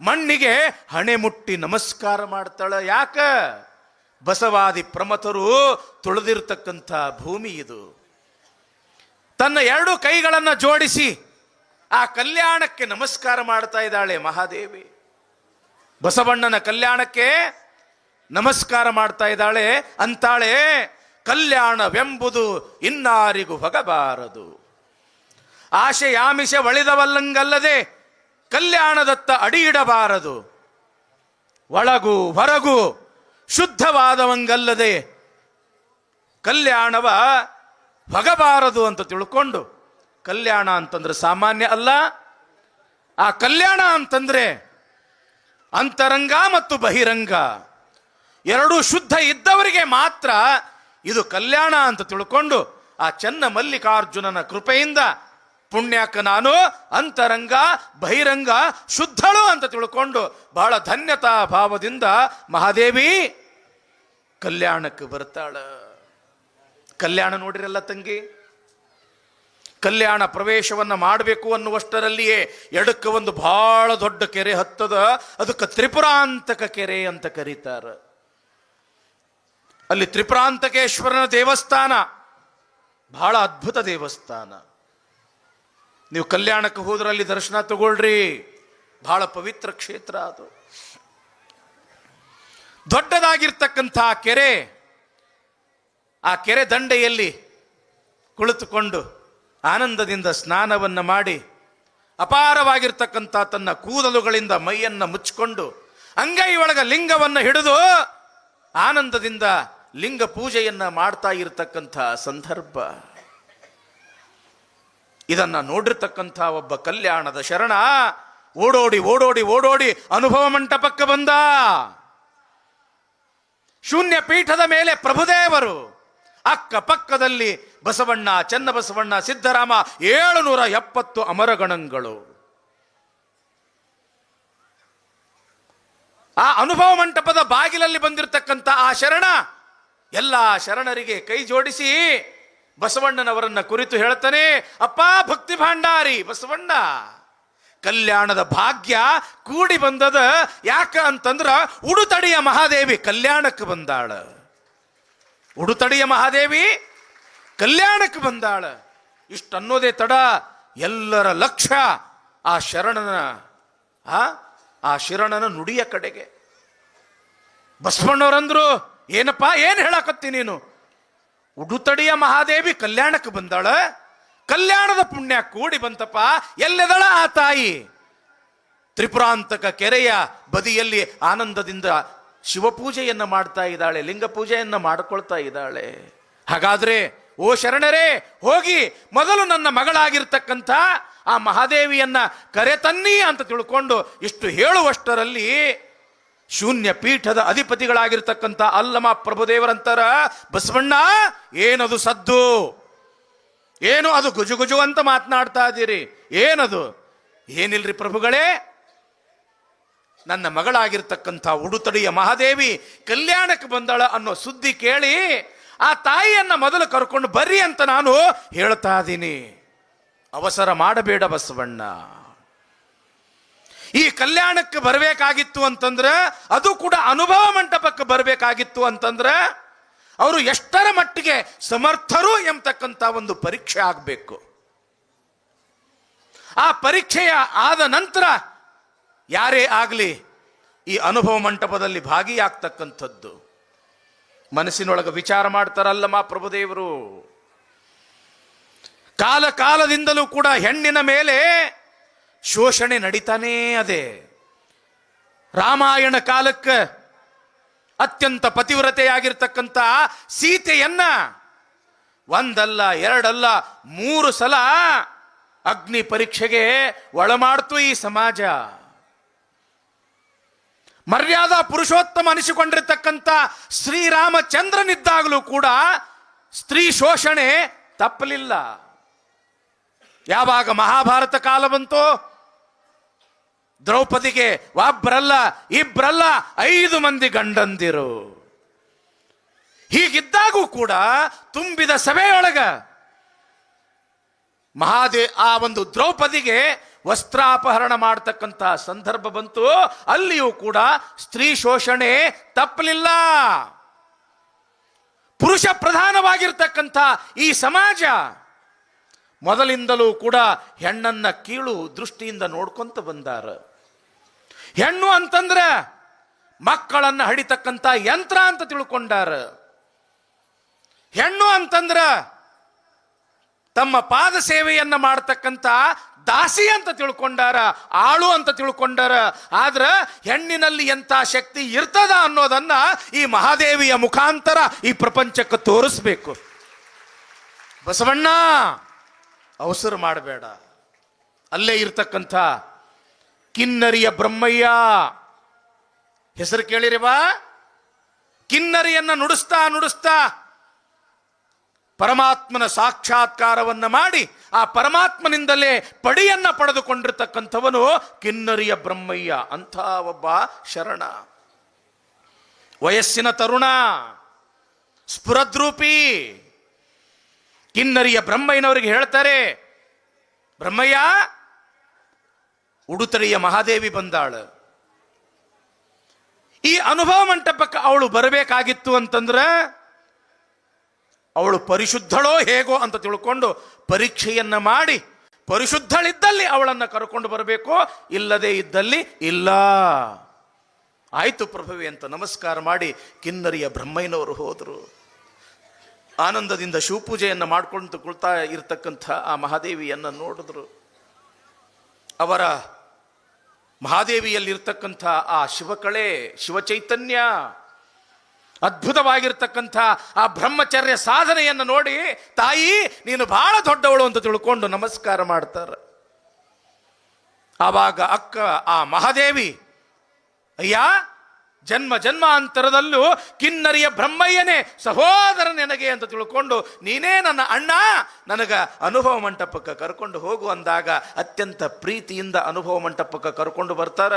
ಮಣ್ಣಿಗೆ ಹಣೆ ಮುಟ್ಟಿ ನಮಸ್ಕಾರ ಮಾಡ್ತಾಳ. ಯಾಕ? ಬಸವಾದಿ ಪ್ರಮಥರು ತುಳಿದಿರ್ತಕ್ಕಂಥ ಭೂಮಿ ಇದು. ತನ್ನ ಎರಡು ಕೈಗಳನ್ನು ಜೋಡಿಸಿ ಆ ಕಲ್ಯಾಣಕ್ಕೆ ನಮಸ್ಕಾರ ಮಾಡ್ತಾ ಇದ್ದಾಳೆ ಮಹಾದೇವಿ. ಬಸವಣ್ಣನ ಕಲ್ಯಾಣಕ್ಕೆ ನಮಸ್ಕಾರ ಮಾಡ್ತಾ ಇದ್ದಾಳೆ. ಅಂತಾಳೆ, ಕಲ್ಯಾಣವೆಂಬುದು ಇನ್ನಾರಿಗೂ ಹೊಗಬಾರದು, ಆಶೆಯಾಮಿಷ ಒಳಿದವಲ್ಲಂಗಲ್ಲದೆ ಕಲ್ಯಾಣದತ್ತ ಅಡಿಯಿಡಬಾರದು, ಒಳಗೂ ಹೊರಗೂ ಶುದ್ಧವಾದವಂಗಲ್ಲದೆ ಕಲ್ಯಾಣವ ಹೊಗಬಾರದು ಅಂತ ತಿಳ್ಕೊಂಡು, ಕಲ್ಯಾಣ ಅಂತಂದ್ರೆ ಸಾಮಾನ್ಯ ಅಲ್ಲ. ಆ ಕಲ್ಯಾಣ ಅಂತಂದ್ರೆ ಅಂತರಂಗ ಮತ್ತು ಬಹಿರಂಗ ಎರಡೂ ಶುದ್ಧ ಇದ್ದವರಿಗೆ ಮಾತ್ರ ಇದು ಕಲ್ಯಾಣ ಅಂತ ತಿಳ್ಕೊಂಡು, ಆ ಚನ್ನಮಲ್ಲಿಕಾರ್ಜುನನ ಕೃಪೆಯಿಂದ ಪುಣ್ಯಕ ನಾನು ಅಂತರಂಗ ಬಹಿರಂಗ ಶುದ್ಧಳು ಅಂತ ತಿಳ್ಕೊಂಡು ಬಹಳ ಧನ್ಯತಾ ಭಾವದಿಂದ ಮಹಾದೇವಿ ಕಲ್ಯಾಣಕ್ಕೆ ಬರ್ತಾಳ. ಕಲ್ಯಾಣ ನೋಡಿರಲ್ಲ ತಂಗಿ, ಕಲ್ಯಾಣ ಪ್ರವೇಶವನ್ನ ಮಾಡಬೇಕು ಅನ್ನುವಷ್ಟರಲ್ಲಿಯೇ ಎಡಕ್ಕೆ ಒಂದು ಬಹಳ ದೊಡ್ಡ ಕೆರೆ ಹತ್ತದ. ಅದಕ್ಕೆ ತ್ರಿಪುರಾಂತಕ ಕೆರೆ ಅಂತ ಕರೀತಾರ. ಅಲ್ಲಿ ತ್ರಿಪುರಾಂತಕೇಶ್ವರನ ದೇವಸ್ಥಾನ ಬಹಳ ಅದ್ಭುತ ದೇವಸ್ಥಾನ. ನೀವು ಕಲ್ಯಾಣಕ್ಕೆ ಹೋದ್ರಲ್ಲಿ ದರ್ಶನ ತಗೊಳ್ರಿ, ಬಹಳ ಪವಿತ್ರ ಕ್ಷೇತ್ರ ಅದು. ದೊಡ್ಡದಾಗಿರ್ತಕ್ಕಂಥ ಕೆರೆ, ಆ ಕೆರೆ ದಂಡೆಯಲ್ಲಿ ಕುಳಿತುಕೊಂಡು ಆನಂದದಿಂದ ಸ್ನಾನವನ್ನ ಮಾಡಿ ಅಪಾರವಾಗಿರ್ತಕ್ಕಂಥ ತನ್ನ ಕೂದಲುಗಳಿಂದ ಮೈಯನ್ನ ಮುಚ್ಚಿಕೊಂಡು ಅಂಗೈ ಒಳಗ ಲಿಂಗವನ್ನ ಹಿಡಿದು ಆನಂದದಿಂದ ಲಿಂಗ ಪೂಜೆಯನ್ನ ಮಾಡ್ತಾ ಇರತಕ್ಕಂಥ ಸಂದರ್ಭ. ಇದನ್ನ ನೋಡಿರ್ತಕ್ಕಂಥ ಒಬ್ಬ ಕಲ್ಯಾಣದ ಶರಣ ಓಡೋಡಿ ಓಡೋಡಿ ಓಡೋಡಿ ಅನುಭವ ಮಂಟಪಕ್ಕೆ ಬಂದ. ಶೂನ್ಯ ಪೀಠದ ಮೇಲೆ ಪ್ರಭುದೇವರು, ಅಕ್ಕ ಪಕ್ಕದಲ್ಲಿ ಬಸವಣ್ಣ, ಚನ್ನಬಸವಣ್ಣ, ಸಿದ್ದರಾಮ, 770 ಅಮರಗಣಗಳು. ಆ ಅನುಭವ ಮಂಟಪದ ಬಾಗಿಲಲ್ಲಿ ಬಂದಿರತಕ್ಕಂಥ ಆ ಶರಣ ಎಲ್ಲ ಶರಣರಿಗೆ ಕೈ ಜೋಡಿಸಿ ಬಸವಣ್ಣನವರನ್ನ ಕುರಿತು ಹೇಳ್ತಾನೆ, ಅಪ್ಪ ಭಕ್ತಿ ಭಾಂಡಾರಿ ಬಸವಣ್ಣ, ಕಲ್ಯಾಣದ ಭಾಗ್ಯ ಕೂಡಿ ಬಂದದ. ಯಾಕ ಅಂತಂದ್ರ ಉಡುತಡಿಯ ಮಹಾದೇವಿ ಕಲ್ಯಾಣಕ್ಕೆ ಬಂದಾಳ. ಉಡುತಡಿಯ ಮಹಾದೇವಿ ಕಲ್ಯಾಣಕ್ಕೆ ಬಂದಾಳ. ಇಷ್ಟನ್ನೋದೇ ತಡ ಎಲ್ಲರ ಲಕ್ಷ್ಯ ಆ ಶರಣನ ಆ ಶರಣನ ನುಡಿಯ ಕಡೆಗೆ. ಬಸವಣ್ಣವರಂದ್ರು, ಏನಪ್ಪ ಏನ್ ಹೇಳಕತ್ತಿ ನೀನು? ಉಡುತಡಿಯ ಮಹಾದೇವಿ ಕಲ್ಯಾಣಕ್ಕೆ ಬಂದಾಳ, ಕಲ್ಯಾಣದ ಪುಣ್ಯ ಕೂಡಿ ಬಂತಪ್ಪ. ಎಲ್ಲೆದಳ ಆ ತಾಯಿ? ತ್ರಿಪುರಾಂತಕ ಕೆರೆಯ ಬದಿಯಲ್ಲಿ ಆನಂದದಿಂದ ಶಿವಪೂಜೆಯನ್ನ ಮಾಡ್ತಾ ಇದ್ದಾಳೆ, ಲಿಂಗ ಪೂಜೆಯನ್ನ ಮಾಡಿಕೊಳ್ತಾ ಇದ್ದಾಳೆ. ಹಾಗಾದ್ರೆ ಓ ಶರಣರೇ, ಹೋಗಿ ಮೊದಲು ನನ್ನ ಮಗಳಾಗಿರ್ತಕ್ಕಂಥ ಆ ಮಹಾದೇವಿಯನ್ನ ಕರೆತನ್ನಿ ಅಂತ ತಿಳ್ಕೊಂಡು ಇಷ್ಟು ಹೇಳುವಷ್ಟರಲ್ಲಿ ಶೂನ್ಯ ಪೀಠದ ಅಧಿಪತಿಗಳಾಗಿರ್ತಕ್ಕಂಥ ಅಲ್ಲಮ ಪ್ರಭುದೇವರಂತರ, ಬಸವಣ್ಣ ಏನದು ಸದ್ದು? ಏನು ಅದು ಗುಜು ಗುಜು ಅಂತ ಮಾತನಾಡ್ತಾ ಇದ್ದೀರಿ? ಏನದು? ಏನಿಲ್ರಿ ಪ್ರಭುಗಳೇ, ನನ್ನ ಮಗಳಾಗಿರ್ತಕ್ಕಂಥ ಉಡುತಡಿಯ ಮಹಾದೇವಿ ಕಲ್ಯಾಣಕ್ಕೆ ಬಂದಾಳ ಅನ್ನೋ ಸುದ್ದಿ ಕೇಳಿ ಆ ತಾಯಿಯನ್ನ ಮೊದಲು ಕರ್ಕೊಂಡು ಬರ್ರಿ ಅಂತ ನಾನು ಹೇಳ್ತಾ ಇದ್ದೀನಿ. ಅವಸರ ಮಾಡಬೇಡ ಬಸವಣ್ಣ. ಈ ಕಲ್ಯಾಣಕ್ಕೆ ಬರಬೇಕಾಗಿತ್ತು ಅಂತಂದ್ರೆ, ಅದು ಕೂಡ ಅನುಭವ ಮಂಟಪಕ್ಕೆ ಬರಬೇಕಾಗಿತ್ತು ಅಂತಂದ್ರೆ ಅವರು ಎಷ್ಟರ ಮಟ್ಟಿಗೆ ಸಮರ್ಥರು ಎಂಬತಕ್ಕಂಥ ಒಂದು ಪರೀಕ್ಷೆ ಆಗಬೇಕು. ಆ ಪರೀಕ್ಷೆಯ ಆದ ನಂತರ ಯಾರೇ ಆಗಲಿ ಈ ಅನುಭವ ಮಂಟಪದಲ್ಲಿ ಭಾಗಿಯಾಗ್ತಕ್ಕಂಥದ್ದು. ಮನಸ್ಸಿನೊಳಗೆ ವಿಚಾರ ಮಾಡ್ತಾರಲ್ಲ ಮಹಾಪ್ರಭುದೇವರು, ಕಾಲ ಕಾಲದಿಂದಲೂ ಕೂಡ ಹೆಣ್ಣಿನ ಮೇಲೆ ಶೋಷಣೆ ನಡೀತಾನೇ ಅದೇ. ರಾಮಾಯಣ ಕಾಲಕ್ಕೆ ಅತ್ಯಂತ ಪತಿವ್ರತೆಯಾಗಿರ್ತಕ್ಕಂಥ ಸೀತೆಯನ್ನ ಒಂದಲ್ಲ ಎರಡಲ್ಲ 3 ಸಲ ಅಗ್ನಿ ಪರೀಕ್ಷೆಗೆ ಒಳಮಾಡ್ತು ಈ ಸಮಾಜ. ಮರ್ಯಾದಾ ಪುರುಷೋತ್ತಮ ಅನಿಸಿಕೊಂಡಿರ್ತಕ್ಕಂಥ ಶ್ರೀರಾಮಚಂದ್ರನಿದ್ದಾಗಲೂ ಕೂಡ ಸ್ತ್ರೀ ಶೋಷಣೆ ತಪ್ಪಲಿಲ್ಲ. ಯಾವಾಗ ಮಹಾಭಾರತ ಕಾಲ ಬಂತು, ದ್ರೌಪದಿಗೆ ಒಬ್ಬರಲ್ಲ ಇಬ್ಬರಲ್ಲ 5 ಮಂದಿ ಗಂಡಂದಿರು. ಹೀಗಿದ್ದಾಗೂ ಕೂಡ ತುಂಬಿದ ಸಭೆಯೊಳಗ ಆ ಒಂದು ದ್ರೌಪದಿಗೆ ವಸ್ತ್ರಾಪಹರಣ ಮಾಡತಕ್ಕಂಥ ಸಂದರ್ಭ ಬಂತು. ಅಲ್ಲಿಯೂ ಕೂಡ ಸ್ತ್ರೀ ಶೋಷಣೆ ತಪ್ಪಲಿಲ್ಲ. ಪುರುಷ ಪ್ರಧಾನವಾಗಿರ್ತಕ್ಕಂಥ ಈ ಸಮಾಜ ಮೊದಲಿಂದಲೂ ಕೂಡ ಹೆಣ್ಣನ್ನ ಕೀಳು ದೃಷ್ಟಿಯಿಂದ ನೋಡ್ಕೊಂತ ಬಂದಾರ. ಹೆಣ್ಣು ಅಂತಂದ್ರೆ ಮಕ್ಕಳನ್ನ ಹಡಿತಕ್ಕಂಥ ಯಂತ್ರ ಅಂತ ತಿಳ್ಕೊಂಡಾರ. ಹೆಣ್ಣು ಅಂತಂದ್ರ ತಮ್ಮ ಪಾದ ಸೇವೆಯನ್ನ ಮಾಡತಕ್ಕಂಥ ದಾಸಿ ಅಂತ ತಿಳ್ಕೊಂಡಾರ, ಆಳು ಅಂತ ತಿಳ್ಕೊಂಡಾರ. ಆದ್ರ ಹೆಣ್ಣಿನಲ್ಲಿ ಎಂಥ ಶಕ್ತಿ ಇರ್ತದ ಅನ್ನೋದನ್ನ ಈ ಮಹಾದೇವಿಯ ಮುಖಾಂತರ ಈ ಪ್ರಪಂಚಕ್ಕೆ ತೋರಿಸ್ಬೇಕು. ಬಸವಣ್ಣ ಅವಸರ ಮಾಡಬೇಡ. ಅಲ್ಲೇ ಇರ್ತಕ್ಕಂಥ ಕಿನ್ನರಿಯ ಬ್ರಹ್ಮಯ್ಯ ಹೆಸರು ಕೇಳಿರಿವಾ? ಕಿನ್ನರಿಯನ್ನ ನುಡಿಸ್ತಾ ಪರಮಾತ್ಮನ ಸಾಕ್ಷಾತ್ಕಾರವನ್ನ ಮಾಡಿ ಆ ಪರಮಾತ್ಮನಿಂದಲೇ ಪಡಿಯನ್ನ ಪಡೆದುಕೊಂಡಿರ್ತಕ್ಕಂಥವನು ಕಿನ್ನರಿಯ ಬ್ರಹ್ಮಯ್ಯ. ಅಂಥ ಒಬ್ಬ ಶರಣ, ವಯಸ್ಸಿನ ತರುಣ, ಸ್ಫುರದ್ರೂಪಿ. ಕಿನ್ನರಿಯ ಬ್ರಹ್ಮಯ್ಯನವರಿಗೆ ಹೇಳ್ತಾರೆ, ಬ್ರಹ್ಮಯ್ಯ ಉಡುತರೆಯ ಮಹಾದೇವಿ ಬಂದಾಳು. ಈ ಅನುಭವ ಮಂಟಪಕ್ಕೆ ಅವಳು ಬರಬೇಕಾಗಿತ್ತು ಅಂತಂದ್ರೆ ಅವಳು ಪರಿಶುದ್ಧಳೋ ಹೇಗೋ ಅಂತ ತಿಳ್ಕೊಂಡು ಪರೀಕ್ಷೆಯನ್ನ ಮಾಡಿ ಪರಿಶುದ್ಧಳಿದ್ದಲ್ಲಿ ಅವಳನ್ನು ಕರ್ಕೊಂಡು ಬರಬೇಕು, ಇಲ್ಲದೆ ಇದ್ದಲ್ಲಿ ಇಲ್ಲ. ಆಯ್ತು ಪ್ರಭುವೆ ಅಂತ ನಮಸ್ಕಾರ ಮಾಡಿ ಕಿನ್ನರಿಯ ಬ್ರಹ್ಮಯ್ಯನವರು ಹೋದರು. ಆನಂದದಿಂದ ಶಿವಪೂಜೆಯನ್ನು ಮಾಡ್ಕೊಂಡು ಕುಳ್ತಾ ಇರತಕ್ಕಂಥ ಆ ಮಹಾದೇವಿಯನ್ನ ನೋಡಿದ್ರು. ಅವರ ಮಹಾದೇವಿಯಲ್ಲಿರ್ತಕ್ಕಂಥ ಆ ಶಿವಕಳೆ, ಶಿವಚೈತನ್ಯ, ಅದ್ಭುತವಾಗಿರ್ತಕ್ಕಂಥ ಆ ಬ್ರಹ್ಮಚರ್ಯ ಸಾಧನೆಯನ್ನು ನೋಡಿ ತಾಯಿ ನೀನು ಬಹಳ ದೊಡ್ಡವಳು ಅಂತ ತಿಳ್ಕೊಂಡು ನಮಸ್ಕಾರ ಮಾಡ್ತಾರೆ. ಆವಾಗ ಅಕ್ಕ ಆ ಮಹಾದೇವಿ, ಅಯ್ಯ ಜನ್ಮ ಜನ್ಮಾಂತರದಲ್ಲೂ ಕಿನ್ನರಿಯ ಬ್ರಹ್ಮಯ್ಯನೇ ಸಹೋದರ ನನಗೆ ಅಂತ ತಿಳ್ಕೊಂಡು ನೀನೇ ನನ್ನ ಅಣ್ಣ, ನನಗ ಅನುಭವ ಮಂಟಪಕ್ಕೆ ಕರ್ಕೊಂಡು ಹೋಗು ಅಂದಾಗ ಅತ್ಯಂತ ಪ್ರೀತಿಯಿಂದ ಅನುಭವ ಮಂಟಪಕ್ಕೆ ಕರ್ಕೊಂಡು ಬರ್ತಾರ.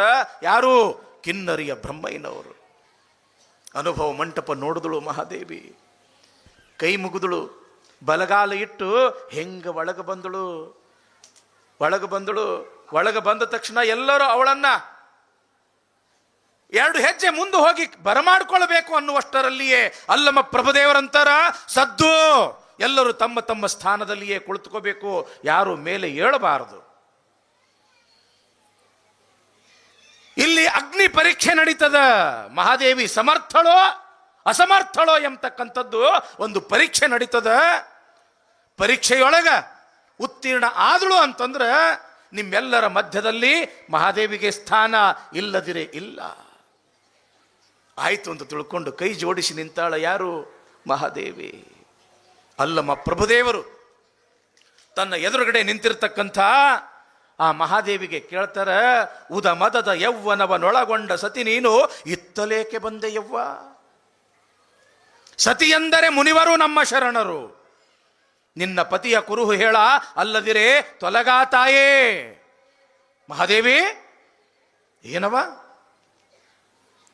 ಯಾರು? ಕಿನ್ನರಿಯ ಬ್ರಹ್ಮಯ್ಯನವರು. ಅನುಭವ ಮಂಟಪ ನೋಡಿದಳು ಮಹಾದೇವಿ, ಕೈ ಮುಗಿದಳು, ಬಲಗಾಲ ಇಟ್ಟು ಹೆಂಗ ಒಳಗೆ ಬಂದಳು. ಒಳಗೆ ಬಂದ ತಕ್ಷಣ ಎಲ್ಲರೂ ಅವಳನ್ನ 2 ಹೆಜ್ಜೆ ಮುಂದೆ ಹೋಗಿ ಬರಮಾಡ್ಕೊಳ್ಬೇಕು ಅನ್ನುವಷ್ಟರಲ್ಲಿಯೇ ಅಲ್ಲಮ್ಮ ಪ್ರಭುದೇವರಂತರ ಸದ್ದು. ಎಲ್ಲರೂ ತಮ್ಮ ತಮ್ಮ ಸ್ಥಾನದಲ್ಲಿಯೇ ಕುಳಿತುಕೋಬೇಕು, ಯಾರು ಮೇಲೆ ಏಳಬಾರದು. ಇಲ್ಲಿ ಅಗ್ನಿ ಪರೀಕ್ಷೆ ನಡೀತದ. ಮಹಾದೇವಿ ಸಮರ್ಥಳೋ ಅಸಮರ್ಥಳೋ ಎಂಬತಕ್ಕಂಥದ್ದು ಒಂದು ಪರೀಕ್ಷೆ ನಡೀತದ. ಪರೀಕ್ಷೆಯೊಳಗ ಉತ್ತೀರ್ಣ ಆದಳು ಅಂತಂದ್ರೆ ನಿಮ್ಮೆಲ್ಲರ ಮಧ್ಯದಲ್ಲಿ ಮಹಾದೇವಿಗೆ ಸ್ಥಾನ ಇಲ್ಲದಿರೇ ಇಲ್ಲ. ಆಯ್ತು ಅಂತ ತಿಳ್ಕೊಂಡು ಕೈ ಜೋಡಿಸಿ ನಿಂತಾಳ. ಯಾರು? ಮಹಾದೇವಿ. ಅಲ್ಲಮ್ಮ ಪ್ರಭುದೇವರು ತನ್ನ ಎದುರುಗಡೆ ನಿಂತಿರ್ತಕ್ಕಂಥ ಆ ಮಹಾದೇವಿಗೆ ಕೇಳ್ತಾರ, ಉದ ಮದದ ಯೌವನವನೊಳಗೊಂಡ ಸತಿ ನೀನು ಇತ್ತಲೇಕೆ ಬಂದೆ ಯವ್ವ? ಸತಿ ಎಂದರೆ ಮುನಿವರು ನಮ್ಮ ಶರಣರು, ನಿನ್ನ ಪತಿಯ ಕುರುಹು ಹೇಳ ಅಲ್ಲದಿರೇ ತೊಲಗಾತಾಯೇ. ಮಹಾದೇವಿ ಏನವ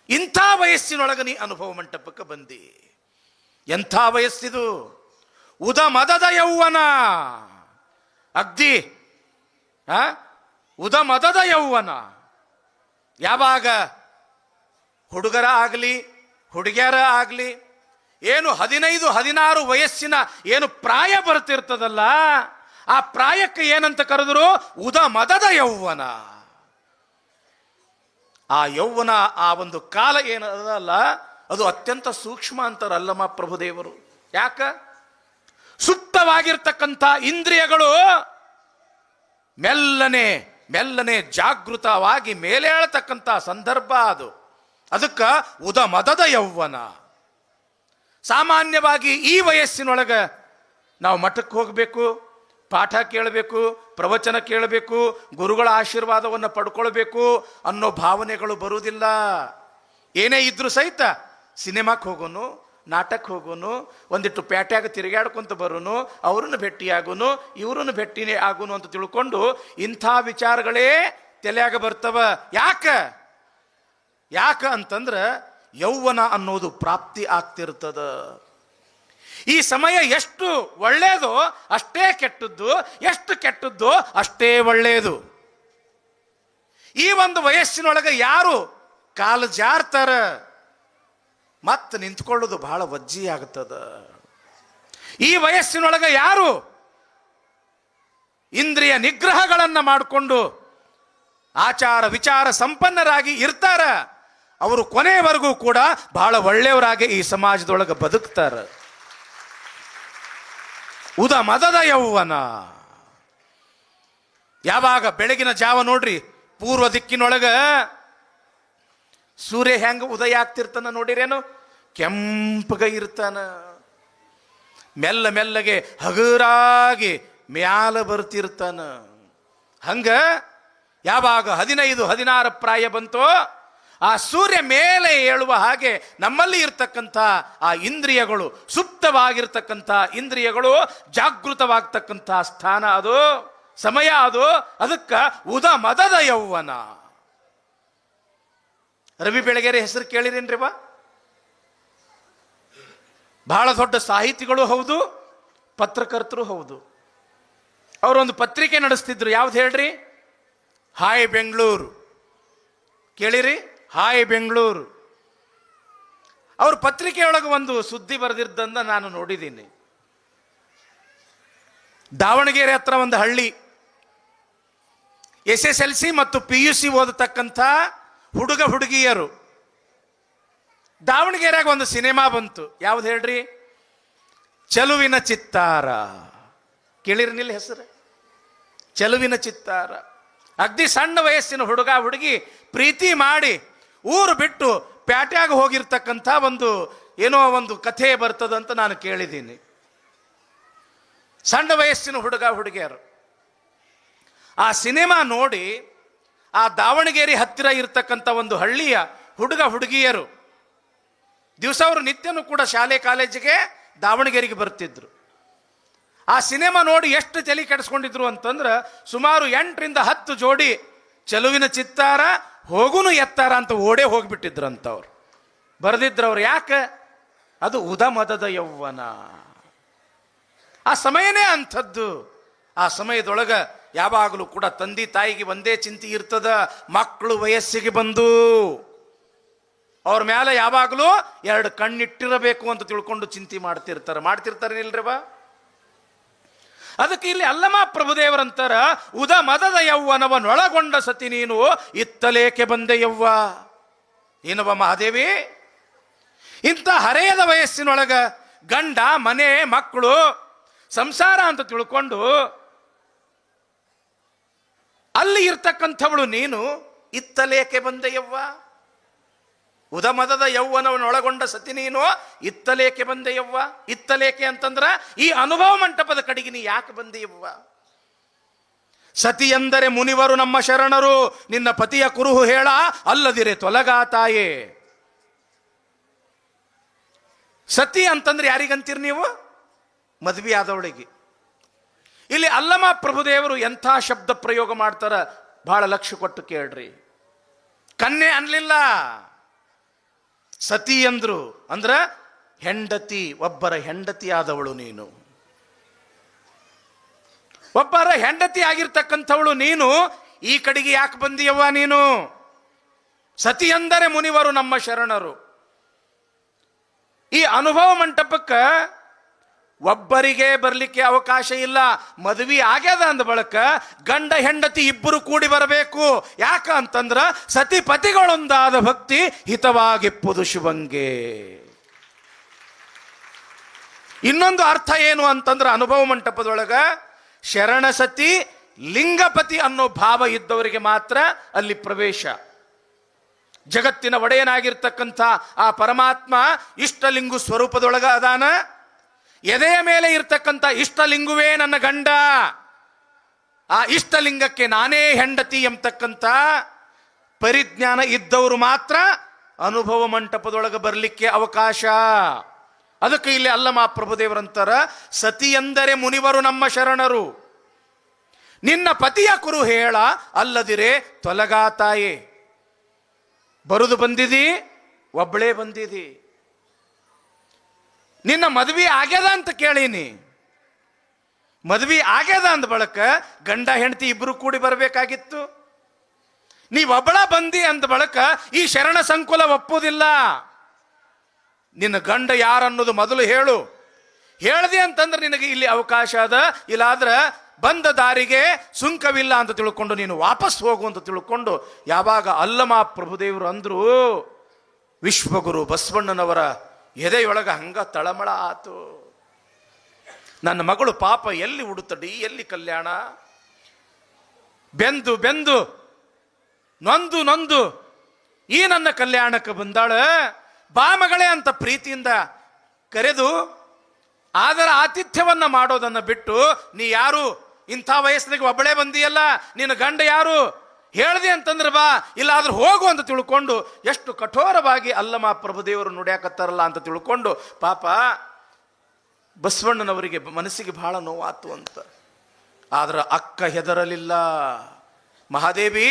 ಇಂಥ ವಯಸ್ಸಿನೊಳಗ ನೀ ಅನುಭವ ಮಂಟಪಕ್ಕೆ ಬಂದಿ. ಎಂಥ ವಯಸ್ಸಿದು? ಉದ ಮದದ ಯೌವನ. ಅಗ್ದಿ ಉದ ಮದದ ಯೌವನ. ಯಾವಾಗ ಹುಡುಗರ ಆಗಲಿ ಹುಡುಗಿಯರ ಆಗಲಿ ಏನು 15-16 ವಯಸ್ಸಿನ ಏನು ಪ್ರಾಯ ಬರ್ತಿರ್ತದಲ್ಲ, ಆ ಪ್ರಾಯಕ್ಕೆ ಏನಂತ ಕರೆದ್ರು? ಉದ ಮದದ ಯೌವನ. ಆ ಯೌವನ, ಆ ಒಂದು ಕಾಲ ಏನದಲ್ಲ, ಅದು ಅತ್ಯಂತ ಸೂಕ್ಷ್ಮ ಅಂತಾರಲ್ಲಮ್ಮ ಪ್ರಭುದೇವರು. ಯಾಕ? ಸುಪ್ತವಾಗಿರ್ತಕ್ಕಂಥ ಇಂದ್ರಿಯಗಳು ಮೆಲ್ಲನೆ ಮೆಲ್ಲನೆ ಜಾಗೃತವಾಗಿ ಮೇಲೇಳತಕ್ಕಂಥ ಸಂದರ್ಭ ಅದು. ಅದಕ್ಕೆ ಉದ ಮದದ ಯೌವನ. ಸಾಮಾನ್ಯವಾಗಿ ಈ ವಯಸ್ಸಿನೊಳಗೆ ನಾವು ಮಠಕ್ಕೆ ಹೋಗಬೇಕು, ಪಾಠ ಕೇಳಬೇಕು, ಪ್ರವಚನ ಕೇಳಬೇಕು, ಗುರುಗಳ ಆಶೀರ್ವಾದವನ್ನು ಪಡ್ಕೊಳ್ಬೇಕು ಅನ್ನೋ ಭಾವನೆಗಳು ಬರುವುದಿಲ್ಲ. ಏನೇ ಇದ್ರೂ ಸಹಿತ ಸಿನಿಮಾಕ್ಕೆ ಹೋಗೋನು, ನಾಟಕ್ಕೆ ಹೋಗೋನು, ಒಂದಿಟ್ಟು ಪೇಟ್ಯಾಗ ತಿರುಗಾಡ್ಕೊಂತ ಬರೋನು, ಅವ್ರನ್ನ ಭೇಟಿಯಾಗೋನು, ಇವ್ರನ್ನ ಭೇಟಿನೇ ಆಗೋನು ಅಂತ ತಿಳ್ಕೊಂಡು ಇಂಥ ವಿಚಾರಗಳೇ ತಲೆಯಾಗ ಬರ್ತವ. ಯಾಕ ಅಂತಂದ್ರೆ ಯೌವನ ಅನ್ನೋದು ಪ್ರಾಪ್ತಿ ಆಗ್ತಿರ್ತದ. ಈ ಸಮಯ ಎಷ್ಟು ಒಳ್ಳೆಯದೋ ಅಷ್ಟೇ ಕೆಟ್ಟದ್ದು, ಎಷ್ಟು ಕೆಟ್ಟದ್ದು ಅಷ್ಟೇ ಒಳ್ಳೆಯದು. ಈ ಒಂದು ವಯಸ್ಸಿನೊಳಗೆ ಯಾರು ಕಾಲು ಜಾರ್ತಾರ ಮತ್ತೆ ನಿಂತ್ಕೊಳ್ಳೋದು ಬಹಳ ವಜ್ಜಿ ಆಗ್ತದ. ಈ ವಯಸ್ಸಿನೊಳಗೆ ಯಾರು ಇಂದ್ರಿಯ ನಿಗ್ರಹಗಳನ್ನು ಮಾಡಿಕೊಂಡು ಆಚಾರ ವಿಚಾರ ಸಂಪನ್ನರಾಗಿ ಇರ್ತಾರ, ಅವರು ಕೊನೆಯವರೆಗೂ ಕೂಡ ಬಹಳ ಒಳ್ಳೆಯವರಾಗಿ ಈ ಸಮಾಜದೊಳಗೆ ಬದುಕ್ತಾರ. ಉದ ಮದದ ಯೌವನ. ಯಾವಾಗ ಬೆಳಗಿನ ಜಾವ ನೋಡ್ರಿ, ಪೂರ್ವ ದಿಕ್ಕಿನೊಳಗ ಸೂರ್ಯ ಹೆಂಗ ಉದಯ ಆಗ್ತಿರ್ತಾನ ನೋಡಿರೇನು? ಕೆಂಪಗ ಇರ್ತಾನ. ಮೆಲ್ಲ ಮೆಲ್ಲಗೆ ಹಗುರಾಗಿ ಮ್ಯಾಲ ಬರ್ತಿರ್ತಾನ. ಹಂಗ ಯಾವಾಗ 15-16 ಪ್ರಾಯ ಬಂತೋ, ಆ ಸೂರ್ಯ ಮೇಲೆ ಏಳುವ ಹಾಗೆ ನಮ್ಮಲ್ಲಿ ಇರ್ತಕ್ಕಂಥ ಆ ಇಂದ್ರಿಯಗಳು, ಸುಪ್ತವಾಗಿರ್ತಕ್ಕಂಥ ಇಂದ್ರಿಯಗಳು ಜಾಗೃತವಾಗ್ತಕ್ಕಂಥ ಸ್ಥಾನ ಅದು, ಸಮಯ ಅದು. ಅದಕ್ಕೆ ಉದ ಮದದ ಯೌವನ. ರವಿ ಬೆಳಗೆರೆ ಹೆಸರು ಕೇಳಿರೇನ್ರಿ? ಬಹಳ ದೊಡ್ಡ ಸಾಹಿತಿಗಳು ಹೌದು, ಪತ್ರಕರ್ತರು ಹೌದು. ಅವರೊಂದು ಪತ್ರಿಕೆ ನಡೆಸ್ತಿದ್ರು. ಯಾವ್ದು ಹೇಳ್ರಿ? ಹಾಯ್ ಬೆಂಗಳೂರು. ಕೇಳಿರಿ? ಹಾಯ್ ಬೆಂಗಳೂರು. ಅವ್ರ ಪತ್ರಿಕೆಯೊಳಗೆ ಒಂದು ಸುದ್ದಿ ಬರೆದಿದ್ದಂದ ನಾನು ನೋಡಿದ್ದೀನಿ. ದಾವಣಗೆರೆ ಹತ್ರ ಒಂದು ಹಳ್ಳಿ, SSLC ಮತ್ತು PUC ಓದತಕ್ಕಂಥ ಹುಡುಗ ಹುಡುಗಿಯರು. ದಾವಣಗೆರೆಯಾಗ ಒಂದು ಸಿನಿಮಾ ಬಂತು. ಯಾವ್ದು ಹೇಳ್ರಿ? ಚೆಲುವಿನ ಚಿತ್ತಾರ. ಕೇಳಿರನಿಲ್ಲ ಹೆಸರು? ಚೆಲುವಿನ ಚಿತ್ತಾರ. ಅಗ್ದಿ ಸಣ್ಣ ವಯಸ್ಸಿನ ಹುಡುಗ ಹುಡುಗಿ ಪ್ರೀತಿ ಮಾಡಿ ಊರು ಬಿಟ್ಟು ಪ್ಯಾಟ್ಯಾಗ ಹೋಗಿರ್ತಕ್ಕಂಥ ಏನೋ ಒಂದು ಕಥೆ ಬರ್ತದಂತ ನಾನು ಕೇಳಿದ್ದೀನಿ. ಸಣ್ಣ ವಯಸ್ಸಿನ ಹುಡುಗ ಹುಡುಗಿಯರು ಆ ಸಿನಿಮಾ ನೋಡಿ, ಆ ದಾವಣಗೆರೆ ಹತ್ತಿರ ಇರ್ತಕ್ಕಂಥ ಒಂದು ಹಳ್ಳಿಯ ಹುಡುಗ ಹುಡುಗಿಯರು ದಿವಸ ಅವರು ನಿತ್ಯನೂ ಕೂಡ ಶಾಲೆ ಕಾಲೇಜಿಗೆ ದಾವಣಗೆರೆಗೆ ಬರ್ತಿದ್ರು. ಆ ಸಿನಿಮಾ ನೋಡಿ ಎಷ್ಟು ತಲೆ ಕೆಡಿಸ್ಕೊಂಡಿದ್ರು ಅಂತಂದ್ರೆ, ಸುಮಾರು 8-10 ಜೋಡಿ ಚೆಲುವಿನ ಚಿತ್ತಾರ ಹೋಗುನು ಎತ್ತಾರ ಅಂತ ಓಡೇ ಹೋಗ್ಬಿಟ್ಟಿದ್ರು ಅಂತವ್ರು ಬರೆದಿದ್ರವ್ರು. ಯಾಕೆ? ಅದು ಉದ ಮದದ ಯೌವನ. ಆ ಸಮಯನೇ ಅಂಥದ್ದು. ಆ ಸಮಯದೊಳಗ ಯಾವಾಗಲೂ ಕೂಡ ತಂದೆ ತಾಯಿಗೆ ಒಂದೇ ಚಿಂತೆ ಇರ್ತದ, ಮಕ್ಕಳು ವಯಸ್ಸಿಗೆ ಬಂದು ಅವ್ರ ಮೇಲೆ ಯಾವಾಗಲೂ 2 ಕಣ್ಣಿಟ್ಟಿರಬೇಕು ಅಂತ ತಿಳ್ಕೊಂಡು ಚಿಂತೆ ಮಾಡ್ತಿರ್ತಾರೆ ಇಲ್ರಿ ಬಾ. ಅದಕ್ಕೆ ಇಲ್ಲಿ ಅಲ್ಲಮ ಪ್ರಭುದೇವರಂತರ, ಉದ ಮದದ ಯೌವನವನ್ನೊಳಗೊಂಡ ಸತಿ ನೀನು ಇತ್ತಲೇಕೆ ಬಂದೆ ಯವ್ವ. ಏನವ ಮಹಾದೇವಿ, ಇಂಥ ಹರೆಯದ ವಯಸ್ಸಿನೊಳಗ ಗಂಡ ಮನೆ ಮಕ್ಕಳು ಸಂಸಾರ ಅಂತ ತಿಳ್ಕೊಂಡು ಅಲ್ಲಿ ಇರ್ತಕ್ಕಂಥವಳು ನೀನು ಇತ್ತಲೇಕೆ ಬಂದೆಯವ್ವ. ಉದಮದದ ಯೌವನವನ್ನೊಳಗೊಂಡ ಸತಿ ನೀನು ಇತ್ತಲೇಕೆ ಬಂದೆಯವ್ವ. ಇತ್ತಲೇಕೆ ಅಂತಂದ್ರ ಈ ಅನುಭವ ಮಂಟಪದ ಕಡೆಗೆ ನೀ ಯಾಕೆ ಬಂದೆಯವ್ವ. ಸತಿ ಎಂದರೆ ಮುನಿವರು ನಮ್ಮ ಶರಣರು, ನಿನ್ನ ಪತಿಯ ಕುರುಹು ಹೇಳ ಅಲ್ಲದಿರೆ ತೊಲಗಾ ತಾಯೇ. ಸತಿ ಅಂತಂದ್ರೆ ಯಾರಿಗಂತೀರಿ ನೀವು? ಮದ್ವೆ ಆದವಳಿಗೆ. ಇಲ್ಲಿ ಅಲ್ಲಮ ಪ್ರಭುದೇವರು ಎಂಥ ಶಬ್ದ ಪ್ರಯೋಗ ಮಾಡ್ತಾರ, ಬಹಳ ಲಕ್ಷ್ಯ ಕೊಟ್ಟು ಕೇಳ್ರಿ. ಕನ್ಯೆ ಅನ್ಲಿಲ್ಲ, ಸತಿ ಅಂದ್ರು. ಅಂದ್ರ ಹೆಂಡತಿ, ಒಬ್ಬರ ಹೆಂಡತಿ ಆದವಳು ನೀನು, ಒಬ್ಬರ ಹೆಂಡತಿ ಆಗಿರ್ತಕ್ಕಂಥವಳು ನೀನು. ಈ ಕಡೆಗೆ ಯಾಕೆ ಬಂದಿಯವ್ವ ನೀನು? ಸತಿಯಂದರೆ ಮುನಿವರು ನಮ್ಮ ಶರಣರು. ಈ ಅನುಭವ ಮಂಟಪಕ್ಕೆ ಒಬ್ಬರಿಗೆ ಬರಲಿಕ್ಕೆ ಅವಕಾಶ ಇಲ್ಲ. ಮದುವೆ ಆಗ್ಯದ ಅಂದ ಬಳಕ ಗಂಡ ಹೆಂಡತಿ ಇಬ್ಬರು ಕೂಡಿ ಬರಬೇಕು. ಯಾಕ ಅಂತಂದ್ರ ಸತಿಪತಿಗಳೊಂದಾದ ಭಕ್ತಿ ಹಿತವಾಗಿಪ್ಪುದು ಶುಭಂಗೆ. ಇನ್ನೊಂದು ಅರ್ಥ ಏನು ಅಂತಂದ್ರ ಅನುಭವ ಮಂಟಪದೊಳಗ ಶರಣ ಸತಿ ಲಿಂಗಪತಿ ಅನ್ನೋ ಭಾವ ಇದ್ದವರಿಗೆ ಮಾತ್ರ ಅಲ್ಲಿ ಪ್ರವೇಶ. ಜಗತ್ತಿನ ಒಡೆಯನಾಗಿರ್ತಕ್ಕಂಥ ಆ ಪರಮಾತ್ಮ ಇಷ್ಟಲಿಂಗು ಸ್ವರೂಪದೊಳಗ ಅದಾನ. ಎದೆಯ ಮೇಲೆ ಇರ್ತಕ್ಕಂಥ ಇಷ್ಟಲಿಂಗುವೇ ನನ್ನ ಗಂಡ, ಆ ಇಷ್ಟಲಿಂಗಕ್ಕೆ ನಾನೇ ಹೆಂಡತಿ ಎಂಬತಕ್ಕಂಥ ಪರಿಜ್ಞಾನ ಇದ್ದವರು ಮಾತ್ರ ಅನುಭವ ಮಂಟಪದೊಳಗೆ ಬರಲಿಕ್ಕೆ ಅವಕಾಶ. ಅದಕ್ಕೆ ಇಲ್ಲಿ ಅಲ್ಲಮ ಪ್ರಭುದೇವರಂತರ ಸತಿಯಂದರೆ ಮುನಿವರು ನಮ್ಮ ಶರಣರು. ನಿನ್ನ ಪತಿಯ ಕುರು ಹೇಳ ಅಲ್ಲದಿರೆ ತೊಲಗಾತಾಯೇ. ಬರುದು ಬಂದಿದಿ, ಒಬ್ಬಳೇ ಬಂದಿದಿ. ನಿನ್ನ ಮದ್ವಿ ಆಗ್ಯದ ಅಂತ ಕೇಳೀನಿ. ಮದ್ವಿ ಆಗ್ಯದ ಅಂದ ಬಳಕ ಗಂಡ ಹೆಂಡತಿ ಇಬ್ರು ಕೂಡಿ ಬರಬೇಕಾಗಿತ್ತು. ನೀವೊಬ್ಬಳ ಬಂದಿ ಅಂದ ಬಳಕ ಈ ಶರಣ ಸಂಕುಲ ಒಪ್ಪುವುದಿಲ್ಲ. ನಿನ್ನ ಗಂಡ ಯಾರನ್ನೋದು ಮೊದಲು ಹೇಳು. ಹೇಳ್ದೆ ಅಂತಂದ್ರೆ ನಿನಗೆ ಇಲ್ಲಿ ಅವಕಾಶ ಅದ. ಇಲ್ಲಾದ್ರೆ ಬಂದ ದಾರಿಗೆ ಸುಂಕವಿಲ್ಲ ಅಂತ ತಿಳ್ಕೊಂಡು ನೀನು ವಾಪಸ್ ಹೋಗು ಅಂತ ತಿಳ್ಕೊಂಡು ಯಾವಾಗ ಅಲ್ಲಮ ಪ್ರಭುದೇವರು ಅಂದ್ರು, ವಿಶ್ವಗುರು ಬಸವಣ್ಣನವರ ಎದೆಯೊಳಗ ಹಂಗ ತಳಮಳ ಆತು. ನನ್ನ ಮಗಳು ಪಾಪ ಎಲ್ಲಿ ಉಡುತ್ತಡಿ, ಎಲ್ಲಿ ಕಲ್ಯಾಣ, ಬೆಂದು ಬೆಂದು ನೊಂದು ನೊಂದು ಈ ನನ್ನ ಕಲ್ಯಾಣಕ್ಕೆ ಬಂದಾಳ. ಬಾ ಮಗಳೇ ಅಂತ ಪ್ರೀತಿಯಿಂದ ಕರೆದು ಅದರ ಆತಿಥ್ಯವನ್ನ ಮಾಡೋದನ್ನ ಬಿಟ್ಟು, ನೀ ಯಾರು, ಇಂಥ ವಯಸ್ಸಿನಾಗ ಒಬ್ಬಳೇ ಬಂದಿಯಲ್ಲ, ನಿನ್ನ ಗಂಡ ಯಾರು ಹೇಳ್ದೆ ಅಂತಂದ್ರೆ ಬಾ, ಇಲ್ಲಾದ್ರೂ ಹೋಗು ಅಂತ ತಿಳ್ಕೊಂಡು ಎಷ್ಟು ಕಠೋರವಾಗಿ ಅಲ್ಲಮ ಪ್ರಭುದೇವರು ನುಡಿಯಾಕತ್ತಾರಲ್ಲ ಅಂತ ತಿಳ್ಕೊಂಡು ಪಾಪ ಬಸವಣ್ಣನವರಿಗೆ ಮನಸ್ಸಿಗೆ ಬಹಳ ನೋವಾತು ಅಂತ. ಆದ್ರೆ ಅಕ್ಕ ಹೆದರಲಿಲ್ಲ, ಮಹಾದೇವಿ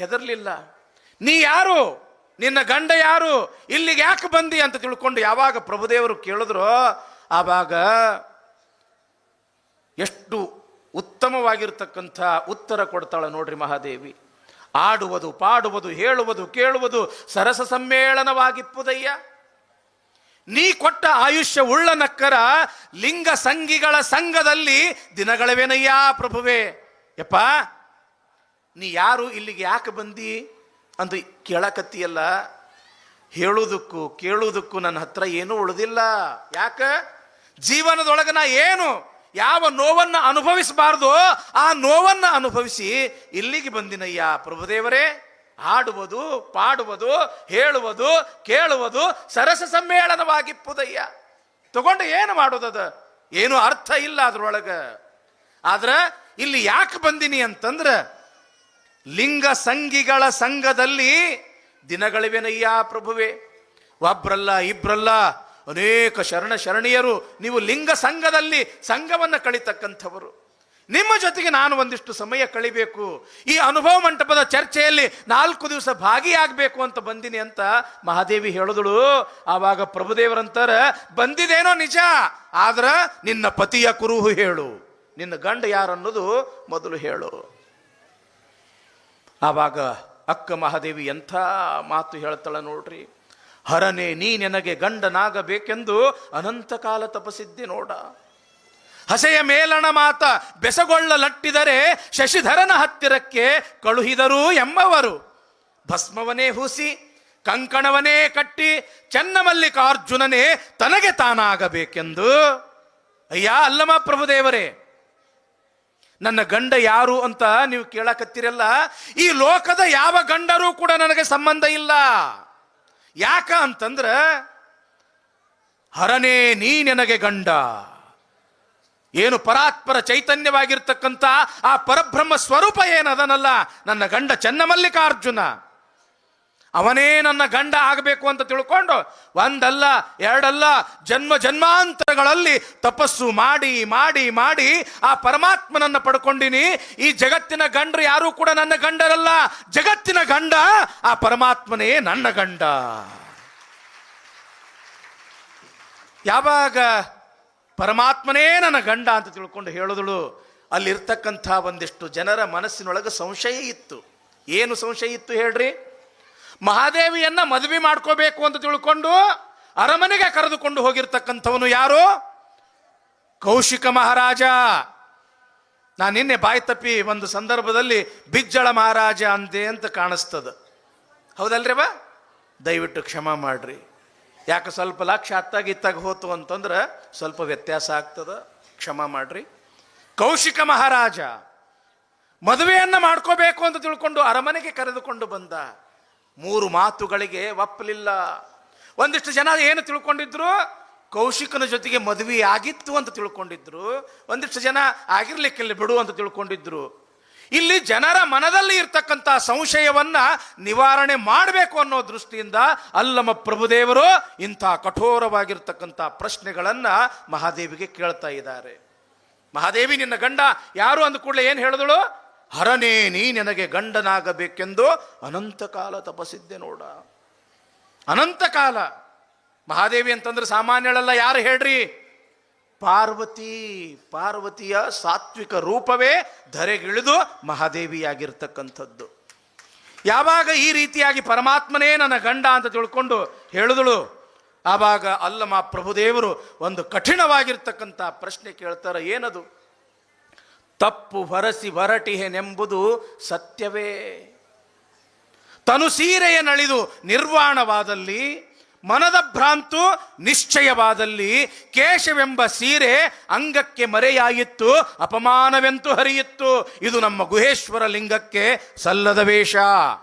ಹೆದರ್ಲಿಲ್ಲ. ನೀ ಯಾರು, ನಿನ್ನ ಗಂಡ ಯಾರು, ಇಲ್ಲಿಗೆ ಯಾಕೆ ಬಂದಿ ಅಂತ ತಿಳ್ಕೊಂಡು ಯಾವಾಗ ಪ್ರಭುದೇವರು ಕೇಳಿದ್ರು, ಆವಾಗ ಎಷ್ಟು ಉತ್ತಮವಾಗಿರ್ತಕ್ಕಂಥ ಉತ್ತರ ಕೊಡ್ತಾಳೆ ನೋಡ್ರಿ ಮಹಾದೇವಿ. ಆಡುವುದು, ಪಾಡುವುದು, ಹೇಳುವುದು, ಕೇಳುವುದು ಸರಸ ಸಮ್ಮೇಳನವಾಗಿಪ್ಪುದಯ್ಯ. ನೀ ಕೊಟ್ಟ ಆಯುಷ್ಯ ಉಳ್ಳ ನಕ್ಕರ ಲಿಂಗ ಸಂಗಿಗಳ ಸಂಘದಲ್ಲಿ ದಿನಗಳವೇನಯ್ಯ ಪ್ರಭುವೇ. ಯಪ್ಪ, ನೀ ಯಾರು, ಇಲ್ಲಿಗೆ ಯಾಕೆ ಬಂದಿ ಅಂತ ಕೇಳಕತ್ತಿಯಲ್ಲ, ಹೇಳುವುದಕ್ಕೂ ಕೇಳುವುದಕ್ಕೂ ನನ್ನ ಹತ್ರ ಏನೂ ಉಳಿದಿಲ್ಲ. ಯಾಕ? ಜೀವನದೊಳಗ ನಾ ಏನು ಯಾವ ನೋವನ್ನ ಅನುಭವಿಸಬಾರ್ದು ಆ ನೋವನ್ನ ಅನುಭವಿಸಿ ಇಲ್ಲಿಗೆ ಬಂದಿನಯ್ಯ ಪ್ರಭುದೇವರೇ. ಆಡುವುದು, ಪಾಡುವುದು, ಹೇಳುವುದು, ಕೇಳುವುದು ಸರಸ ಸಮ್ಮೇಳನವಾಗಿಪ್ಪುದಯ್ಯ. ತಗೊಂಡು ಏನು ಮಾಡೋದದ, ಏನು ಅರ್ಥ ಇಲ್ಲ ಅದ್ರೊಳಗ. ಆದ್ರ ಇಲ್ಲಿ ಯಾಕೆ ಬಂದಿನಿ ಅಂತಂದ್ರ ಲಿಂಗ ಸಂಗಿಗಳ ಸಂಘದಲ್ಲಿ ದಿನಗಳಿವೆನಯ್ಯ ಪ್ರಭುವೆ. ಒಬ್ರಲ್ಲ ಇಬ್ರಲ್ಲ ಅನೇಕ ಶರಣ ಶರಣಿಯರು ನೀವು ಲಿಂಗ ಸಂಘದಲ್ಲಿ ಸಂಘವನ್ನ ಕಳಿತಕ್ಕಂಥವರು. ನಿಮ್ಮ ಜೊತೆಗೆ ನಾನು ಒಂದಿಷ್ಟು ಸಮಯ ಕಳಿಬೇಕು, ಈ ಅನುಭವ ಮಂಟಪದ ಚರ್ಚೆಯಲ್ಲಿ 4 ದಿವಸ ಭಾಗಿಯಾಗಬೇಕು ಅಂತ ಬಂದಿನಿ ಅಂತ ಮಹಾದೇವಿ ಹೇಳಿದಳು. ಆವಾಗ ಪ್ರಭುದೇವರಂತಾರ, ಬಂದಿದೇನೋ ನಿಜ, ಆದ್ರ ನಿನ್ನ ಪತಿಯ ಕುರುಹು ಹೇಳು, ನಿನ್ನ ಗಂಡ ಯಾರನ್ನೋದು ಮೊದಲು ಹೇಳು. ಆವಾಗ ಅಕ್ಕ ಮಹಾದೇವಿ ಎಂಥ ಮಾತು ಹೇಳ್ತಾಳ ನೋಡ್ರಿ. ಹರನೇ, ನೀ ನನಗೆ ಗಂಡನಾಗಬೇಕೆಂದು ಅನಂತ ಕಾಲ ತಪಸಿದ್ದೆ ನೋಡ. ಹಸೆಯ ಮೇಲಣ ಮಾತ ಬೆಸಗೊಳ್ಳಲಟ್ಟಿದರೆ ಶಶಿಧರನ ಹತ್ತಿರಕ್ಕೆ ಕಳುಹಿದರು ಎಂಬವರು. ಭಸ್ಮವನೇ ಹೂಸಿ ಕಂಕಣವನೇ ಕಟ್ಟಿ ಚನ್ನಮಲ್ಲಿಕಾರ್ಜುನನೇ ತನಗೆ ತಾನಾಗಬೇಕೆಂದು. ಅಯ್ಯ ಅಲ್ಲಮ ಪ್ರಭುದೇವರೇ, ನನ್ನ ಗಂಡ ಯಾರು ಅಂತ ನೀವು ಕೇಳಕತ್ತಿರಲ್ಲ, ಈ ಲೋಕದ ಯಾವ ಗಂಡರೂ ಕೂಡ ನನಗೆ ಸಂಬಂಧ ಇಲ್ಲ. ಯಾಕ ಅಂತಂದ್ರ ಹರನೇ ನೀ ನನಗೆ ಗಂಡ. ಏನು ಪರಾತ್ಪರ ಚೈತನ್ಯವಾಗಿರ್ತಕ್ಕಂಥ ಆ ಪರಬ್ರಹ್ಮ ಸ್ವರೂಪ ಏನದನಲ್ಲ, ನನ್ನ ಗಂಡ ಚನ್ನಮಲ್ಲಿಕಾರ್ಜುನ, ಅವನೇ ನನ್ನ ಗಂಡ ಆಗಬೇಕು ಅಂತ ತಿಳ್ಕೊಂಡು ಒಂದಲ್ಲ ಎರಡಲ್ಲ ಜನ್ಮ ಜನ್ಮಾಂತರಗಳಲ್ಲಿ ತಪಸ್ಸು ಮಾಡಿ ಮಾಡಿ ಮಾಡಿ ಆ ಪರಮಾತ್ಮನನ್ನ ಪಡ್ಕೊಂಡಿನಿ. ಈ ಜಗತ್ತಿನ ಗಂಡರು ಯಾರೂ ಕೂಡ ನನ್ನ ಗಂಡರಲ್ಲ, ಜಗತ್ತಿನ ಗಂಡ ಆ ಪರಮಾತ್ಮನೇ ನನ್ನ ಗಂಡ. ಯಾವಾಗ ಪರಮಾತ್ಮನೇ ನನ್ನ ಗಂಡ ಅಂತ ತಿಳ್ಕೊಂಡು ಹೇಳಿದಳು, ಅಲ್ಲಿರ್ತಕ್ಕಂಥ ಒಂದಿಷ್ಟು ಜನರ ಮನಸ್ಸಿನೊಳಗೆ ಸಂಶಯ ಇತ್ತು. ಏನು ಸಂಶಯ ಇತ್ತು ಹೇಳ್ರಿ? ಮಹಾದೇವಿಯನ್ನ ಮದುವೆ ಮಾಡ್ಕೋಬೇಕು ಅಂತ ತಿಳ್ಕೊಂಡು ಅರಮನೆಗೆ ಕರೆದುಕೊಂಡು ಹೋಗಿರ್ತಕ್ಕಂಥವನು ಯಾರು? ಕೌಶಿಕ ಮಹಾರಾಜ. ನಾನು ನಿನ್ನೆ ಬಾಯಿ ತಪ್ಪಿ ಒಂದು ಸಂದರ್ಭದಲ್ಲಿ ಬಿಜ್ಜಳ ಮಹಾರಾಜ ಅಂತೆ ಅಂತ ಕಾಣಿಸ್ತದ, ಹೌದಲ್ರಿ ಬಾ? ದಯವಿಟ್ಟು ಕ್ಷಮಾ ಮಾಡ್ರಿ. ಯಾಕೆ ಸ್ವಲ್ಪ ಲಕ್ಷ ಇತ್ತಾಗ ಹೋತು ಅಂತಂದ್ರೆ ಸ್ವಲ್ಪ ವ್ಯತ್ಯಾಸ ಆಗ್ತದ, ಕ್ಷಮಾ ಮಾಡ್ರಿ. ಕೌಶಿಕ ಮಹಾರಾಜ ಮದುವೆಯನ್ನ ಮಾಡ್ಕೋಬೇಕು ಅಂತ ತಿಳ್ಕೊಂಡು ಅರಮನೆಗೆ ಕರೆದುಕೊಂಡು ಬಂದ. 3 ಮಾತುಗಳಿಗೆ ಒಪ್ಪಲಿಲ್ಲ. ಒಂದಿಷ್ಟು ಜನ ಏನು ತಿಳ್ಕೊಂಡಿದ್ರು, ಕೌಶಿಕನ ಜೊತೆಗೆ ಮದುವೆ ಆಗಿತ್ತು ಅಂತ ತಿಳ್ಕೊಂಡಿದ್ರು. ಒಂದಿಷ್ಟು ಜನ ಆಗಿರ್ಲಿಕ್ಕಿಲ್ಲ ಬಿಡು ಅಂತ ತಿಳ್ಕೊಂಡಿದ್ರು. ಇಲ್ಲಿ ಜನರ ಮನದಲ್ಲಿ ಇರ್ತಕ್ಕಂಥ ಸಂಶಯವನ್ನ ನಿವಾರಣೆ ಮಾಡಬೇಕು ಅನ್ನೋ ದೃಷ್ಟಿಯಿಂದ ಅಲ್ಲಮ ಪ್ರಭುದೇವರು ಇಂಥ ಕಠೋರವಾಗಿರ್ತಕ್ಕಂಥ ಪ್ರಶ್ನೆಗಳನ್ನ ಮಹಾದೇವಿಗೆ ಕೇಳ್ತಾ ಇದ್ದಾರೆ. ಮಹಾದೇವಿ, ನಿನ್ನ ಗಂಡ ಯಾರು ಅಂದ ಕೂಡಲೇ ಏನು ಹೇಳಿದಳು? ಹರನೇ, ನೀ ನನಗೆ ಗಂಡನಾಗಬೇಕೆಂದು ಅನಂತ ಕಾಲ ತಪಸ್ಸಿದ್ದೆ ನೋಡ. ಅನಂತ ಕಾಲ. ಮಹಾದೇವಿ ಅಂತಂದ್ರೆ ಸಾಮಾನ್ಯಳಲ್ಲ. ಯಾರು ಹೇಳ್ರಿ? ಪಾರ್ವತಿ. ಪಾರ್ವತಿಯ ಸಾತ್ವಿಕ ರೂಪವೇ ಧರೆಗಿಳಿದು ಮಹಾದೇವಿಯಾಗಿರ್ತಕ್ಕಂಥದ್ದು. ಯಾವಾಗ ಈ ರೀತಿಯಾಗಿ ಪರಮಾತ್ಮನೇ ನನ್ನ ಗಂಡ ಅಂತ ತಿಳ್ಕೊಂಡು ಹೇಳಿದಳು, ಆವಾಗ ಅಲ್ಲಮ ಪ್ರಭುದೇವರು ಒಂದು ಕಠಿಣವಾಗಿರ್ತಕ್ಕಂಥ ಪ್ರಶ್ನೆ ಕೇಳ್ತಾರೆ. ಏನದು? ತಪ್ಪು ಹೊರಸಿ ಹೊರಟಿಹೆನೆಂಬುದು ಸತ್ಯವೇ? ತನು ಸೀರೆಯ ನಳಿದು ನಿರ್ವಾಣವಾದಲ್ಲಿ, ಮನದ ಭ್ರಾಂತು ನಿಶ್ಚಯವಾದಲ್ಲಿ, ಕೇಶವೆಂಬ ಸೀರೆ ಅಂಗಕ್ಕೆ ಮರೆಯಾಯಿತ್ತು, ಅಪಮಾನವೆಂತೂ ಹರಿಯಿತ್ತು. ಇದು ನಮ್ಮ ಗುಹೇಶ್ವರ ಲಿಂಗಕ್ಕೆ ಸಲ್ಲದ ವೇಷ.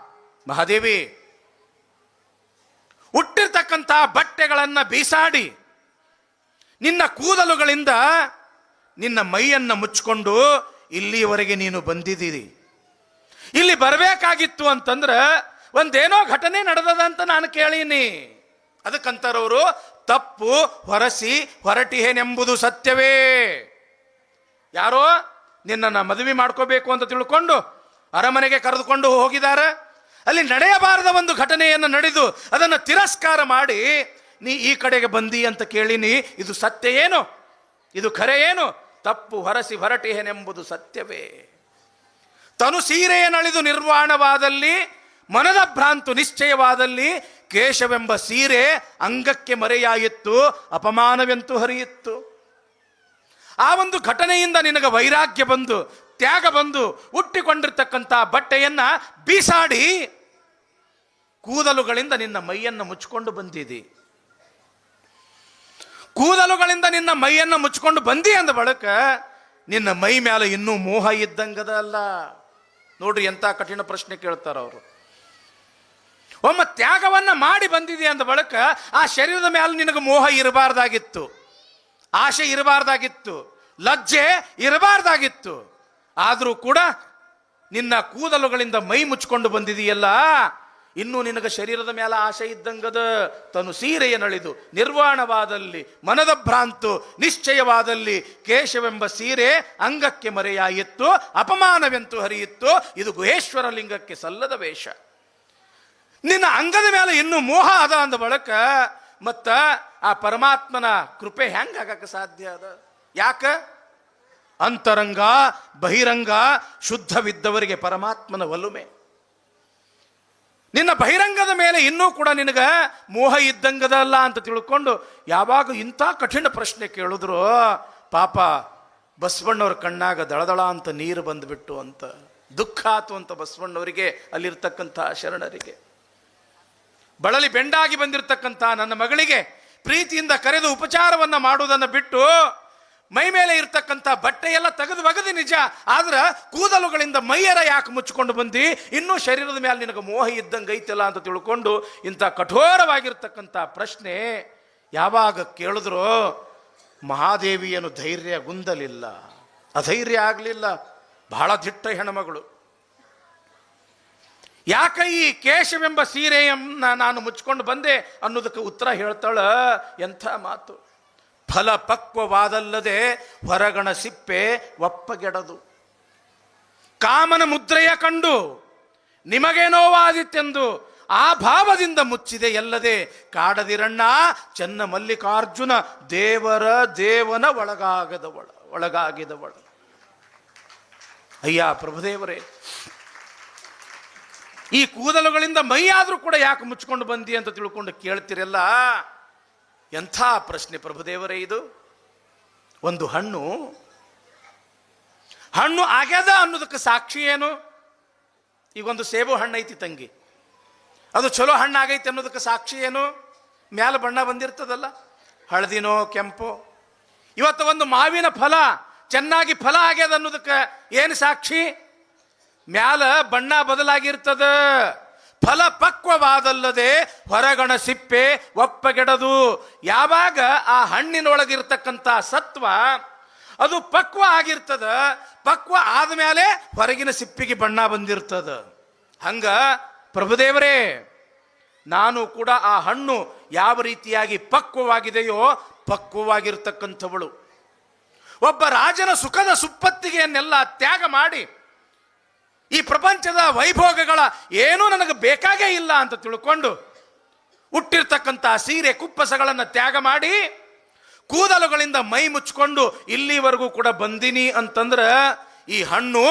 ಮಹಾದೇವಿ, ಹುಟ್ಟಿರ್ತಕ್ಕಂಥ ಬಟ್ಟೆಗಳನ್ನು ಬೀಸಾಡಿ ನಿನ್ನ ಕೂದಲುಗಳಿಂದ ನಿನ್ನ ಮೈಯನ್ನು ಮುಚ್ಚಿಕೊಂಡು ಇಲ್ಲಿಯವರೆಗೆ ನೀನು ಬಂದಿದ್ದೀರಿ. ಇಲ್ಲಿ ಬರಬೇಕಾಗಿತ್ತು ಅಂತಂದ್ರೆ ಒಂದೇನೋ ಘಟನೆ ನಡೆದದಂತ ನಾನು ಕೇಳೀನಿ. ಅದಕ್ಕಂತಾರವರು ತಪ್ಪು ಹೊರಸಿ ಹೊರಟಿಹೇನೆಂಬುದು ಸತ್ಯವೇ. ಯಾರೋ ನಿನ್ನನ್ನು ಮದುವೆ ಮಾಡ್ಕೋಬೇಕು ಅಂತ ತಿಳ್ಕೊಂಡು ಅರಮನೆಗೆ ಕರೆದುಕೊಂಡು ಹೋಗಿದ್ದಾರೆ. ಅಲ್ಲಿ ನಡೆಯಬಾರದ ಒಂದು ಘಟನೆಯನ್ನು ನಡೆದು ಅದನ್ನು ತಿರಸ್ಕಾರ ಮಾಡಿ ನೀ ಈ ಕಡೆಗೆ ಬಂದಿ ಅಂತ ಕೇಳಿನಿ. ಇದು ಸತ್ಯ ಏನು? ಇದು ಖರೆ ಏನು? ತಪ್ಪು ಹೊರಸಿ ಹೊರಟಿಹೇನೆಂಬುದು ಸತ್ಯವೇ? ತನು ಸೀರೆಯ ನಳಿದು ನಿರ್ವಾಣವಾದಲ್ಲಿ, ಮನದ ಭ್ರಾಂತು ನಿಶ್ಚಯವಾದಲ್ಲಿ, ಕೇಶವೆಂಬ ಸೀರೆ ಅಂಗಕ್ಕೆ ಮರೆಯಾಯಿತ್ತು, ಅಪಮಾನವೆಂತೂ ಹರಿಯಿತ್ತು. ಆ ಒಂದು ಘಟನೆಯಿಂದ ನಿನಗೆ ವೈರಾಗ್ಯ ಬಂದು, ತ್ಯಾಗ ಬಂದು, ಹುಟ್ಟಿಕೊಂಡಿರ್ತಕ್ಕಂಥ ಬಟ್ಟೆಯನ್ನ ಬೀಸಾಡಿ ಕೂದಲುಗಳಿಂದ ನಿನ್ನ ಮೈಯನ್ನು ಮುಚ್ಚಿಕೊಂಡು ಬಂದಿದಿ. ಕೂದಲುಗಳಿಂದ ನಿನ್ನ ಮೈಯನ್ನು ಮುಚ್ಚಿಕೊಂಡು ಬಂದಿ ಅಂದ ಬಳಿಕ ನಿನ್ನ ಮೈ ಮೇಲೆ ಇನ್ನೂ ಮೋಹ ಇದ್ದಂಗದ ಅಲ್ಲ. ನೋಡ್ರಿ ಎಂತ ಕಠಿಣ ಪ್ರಶ್ನೆ ಕೇಳ್ತಾರ ಅವರು. ಒಮ್ಮ ತ್ಯಾಗವನ್ನ ಮಾಡಿ ಬಂದಿದೆ ಅಂದ ಬಳಿಕ ಆ ಶರೀರದ ಮೇಲೆ ನಿನಗೆ ಮೋಹ ಇರಬಾರ್ದಾಗಿತ್ತು, ಆಶೆ ಇರಬಾರ್ದಾಗಿತ್ತು, ಲಜ್ಜೆ ಇರಬಾರ್ದಾಗಿತ್ತು. ಆದರೂ ಕೂಡ ನಿನ್ನ ಕೂದಲುಗಳಿಂದ ಮೈ ಮುಚ್ಚಿಕೊಂಡು ಬಂದಿದೆಯಲ್ಲ, ಇನ್ನೂ ನಿನಗೆ ಶರೀರದ ಮೇಲೆ ಆಶೆ ಇದ್ದಂಗದ. ತನು ಸೀರೆಯ ನಳಿದು ನಿರ್ವಾಣವಾದಲ್ಲಿ, ಮನದ ಭ್ರಾಂತು ನಿಶ್ಚಯವಾದಲ್ಲಿ, ಕೇಶವೆಂಬ ಸೀರೆ ಅಂಗಕ್ಕೆ ಮರೆಯಾಯಿತ್ತು, ಅಪಮಾನವೆಂತೂ ಹರಿಯಿತ್ತು. ಇದು ಗುಹೇಶ್ವರ ಲಿಂಗಕ್ಕೆ ಸಲ್ಲದ ವೇಷ. ನಿನ್ನ ಅಂಗದ ಮೇಲೆ ಇನ್ನೂ ಮೋಹ ಅದ ಅಂದ ಬಳಿಕ ಮತ್ತ ಆ ಪರಮಾತ್ಮನ ಕೃಪೆ ಹೆಂಗಾಗಕ್ಕೆ ಸಾಧ್ಯ ಅದ? ಯಾಕ? ಅಂತರಂಗ ಬಹಿರಂಗ ಶುದ್ಧವಿದ್ದವರಿಗೆ ಪರಮಾತ್ಮನ ಒಲುಮೆ. ನಿನ್ನ ಬಹಿರಂಗದ ಮೇಲೆ ಇನ್ನೂ ಕೂಡ ನಿನಗ ಮೋಹ ಇದ್ದಂಗದಲ್ಲ ಅಂತ ತಿಳ್ಕೊಂಡು ಯಾವಾಗ ಇಂಥ ಕಠಿಣ ಪ್ರಶ್ನೆ ಕೇಳಿದ್ರು, ಪಾಪ ಬಸವಣ್ಣವ್ರ ಕಣ್ಣಾಗ ದಳದಳ ಅಂತ ನೀರು ಬಂದ್ಬಿಟ್ಟು ಅಂತ ದುಃಖ ಆತು ಅಂತ ಬಸವಣ್ಣವರಿಗೆ, ಅಲ್ಲಿರ್ತಕ್ಕಂಥ ಶರಣರಿಗೆ. ಬಳಲಿ ಬೆಂಡಾಗಿ ಬಂದಿರತಕ್ಕಂಥ ನನ್ನ ಮಗಳಿಗೆ ಪ್ರೀತಿಯಿಂದ ಕರೆದು ಉಪಚಾರವನ್ನ ಮಾಡುವುದನ್ನು ಬಿಟ್ಟು ಮೈ ಮೇಲೆ ಇರ್ತಕ್ಕಂಥ ಬಟ್ಟೆ ಎಲ್ಲ ತೆಗೆದು ಒಗದಿ ನಿಜ, ಆದ್ರೆ ಕೂದಲುಗಳಿಂದ ಮೈಯರ ಯಾಕೆ ಮುಚ್ಚಿಕೊಂಡು ಬಂದಿ? ಇನ್ನೂ ಶರೀರದ ಮೇಲೆ ನಿನಗೆ ಮೋಹ ಇದ್ದಂಗೆ ಐತಿಲ್ಲ ಅಂತ ತಿಳ್ಕೊಂಡು ಇಂಥ ಕಠೋರವಾಗಿರ್ತಕ್ಕಂಥ ಪ್ರಶ್ನೆ ಯಾವಾಗ ಕೇಳಿದ್ರು ಮಹಾದೇವಿಯನ್ನು ಧೈರ್ಯ ಗುಂದಲಿಲ್ಲ, ಅಧೈರ್ಯ ಆಗಲಿಲ್ಲ. ಬಹಳ ದಿಟ್ಟ ಹೆಣ್ಮಗಳು. ಯಾಕ ಈ ಕೇಶವೆಂಬ ಸೀರೆಯನ್ನ ನಾನು ಮುಚ್ಕೊಂಡು ಬಂದೆ ಅನ್ನೋದಕ್ಕೆ ಉತ್ತರ ಹೇಳ್ತಾಳ. ಎಂಥ ಮಾತು! ಫಲ ಪಕ್ವವಾದಲ್ಲದೆ ಹೊರಗಣ ಸಿಪ್ಪೆ ಒಪ್ಪಗೆಡದು. ಕಾಮನ ಮುದ್ರೆಯ ಕಂಡು ನಿಮಗೆ ನೋವಾದಿತ್ತೆಂದು ಆ ಭಾವದಿಂದ ಮುಚ್ಚಿದೆ ಎಲ್ಲದೆ ಕಾಡದಿರಣ್ಣ ಚೆನ್ನ ಮಲ್ಲಿಕಾರ್ಜುನ ದೇವನ ಒಳಗಾಗಿದವಳ. ಅಯ್ಯ ಪ್ರಭುದೇವರೇ, ಈ ಕೂದಲುಗಳಿಂದ ಮೈ ಆದ್ರೂ ಕೂಡ ಯಾಕೆ ಮುಚ್ಕೊಂಡು ಬಂದಿ ಅಂತ ತಿಳ್ಕೊಂಡು ಕೇಳ್ತಿರಲ್ಲ. ಎಂಥ ಪ್ರಶ್ನೆ ಪ್ರಭುದೇವರೇ ಇದು. ಒಂದು ಹಣ್ಣು ಆಗ್ಯದ ಅನ್ನೋದಕ್ಕೆ ಸಾಕ್ಷಿ ಏನು? ಈಗೊಂದು ಸೇಬು ಹಣ್ಣು ಐತಿ ತಂಗಿ, ಅದು ಚಲೋ ಹಣ್ಣು ಆಗೈತಿ ಅನ್ನೋದಕ್ಕೆ ಸಾಕ್ಷಿ ಏನು? ಮ್ಯಾಲ ಬಣ್ಣ ಬಂದಿರ್ತದಲ್ಲ, ಹಳದಿನೋ ಕೆಂಪೋ. ಇವತ್ತು ಒಂದು ಮಾವಿನ ಫಲ ಚೆನ್ನಾಗಿ ಫಲ ಆಗ್ಯದ ಅನ್ನೋದಕ್ಕೆ ಏನು ಸಾಕ್ಷಿ? ಮ್ಯಾಲ ಬಣ್ಣ ಬದಲಾಗಿರ್ತದ. ಫಲ ಪಕ್ವವಾದಲ್ಲದೆ ಹೊರಗಣ ಸಿಪ್ಪೆ ಒಪ್ಪಗೆಡದು. ಯಾವಾಗ ಆ ಹಣ್ಣಿನೊಳಗಿರ್ತಕ್ಕಂಥ ಸತ್ವ ಅದು ಪಕ್ವ ಆಗಿರ್ತದ, ಪಕ್ವ ಆದ್ಮೇಲೆ ಹೊರಗಿನ ಸಿಪ್ಪಿಗೆ ಬಣ್ಣ ಬಂದಿರ್ತದ. ಹಂಗ ಪ್ರಭುದೇವರೇ, ನಾನು ಕೂಡ ಆ ಹಣ್ಣು ಯಾವ ರೀತಿಯಾಗಿ ಪಕ್ವವಾಗಿದೆಯೋ ಪಕ್ವವಾಗಿರ್ತಕ್ಕಂಥವಳು. ಒಬ್ಬ ರಾಜನ ಸುಖದ ಸುಪ್ಪತ್ತಿಗೆಯನ್ನೆಲ್ಲ ತ್ಯಾಗ ಮಾಡಿ ಈ ಪ್ರಪಂಚದ ವೈಭೋಗಗಳ ಏನೂ ನನಗೆ ಬೇಕಾಗೇ ಇಲ್ಲ ಅಂತ ತಿಳ್ಕೊಂಡು ಹುಟ್ಟಿರ್ತಕ್ಕಂಥ ಸೀರೆ ಕುಪ್ಪಸಗಳನ್ನು ತ್ಯಾಗ ಮಾಡಿ ಕೂದಲುಗಳಿಂದ ಮೈ ಮುಚ್ಕೊಂಡು ಇಲ್ಲಿವರೆಗೂ ಕೂಡ ಬಂದಿನಿ ಅಂತಂದ್ರ ಈ ಹಣ್ಣು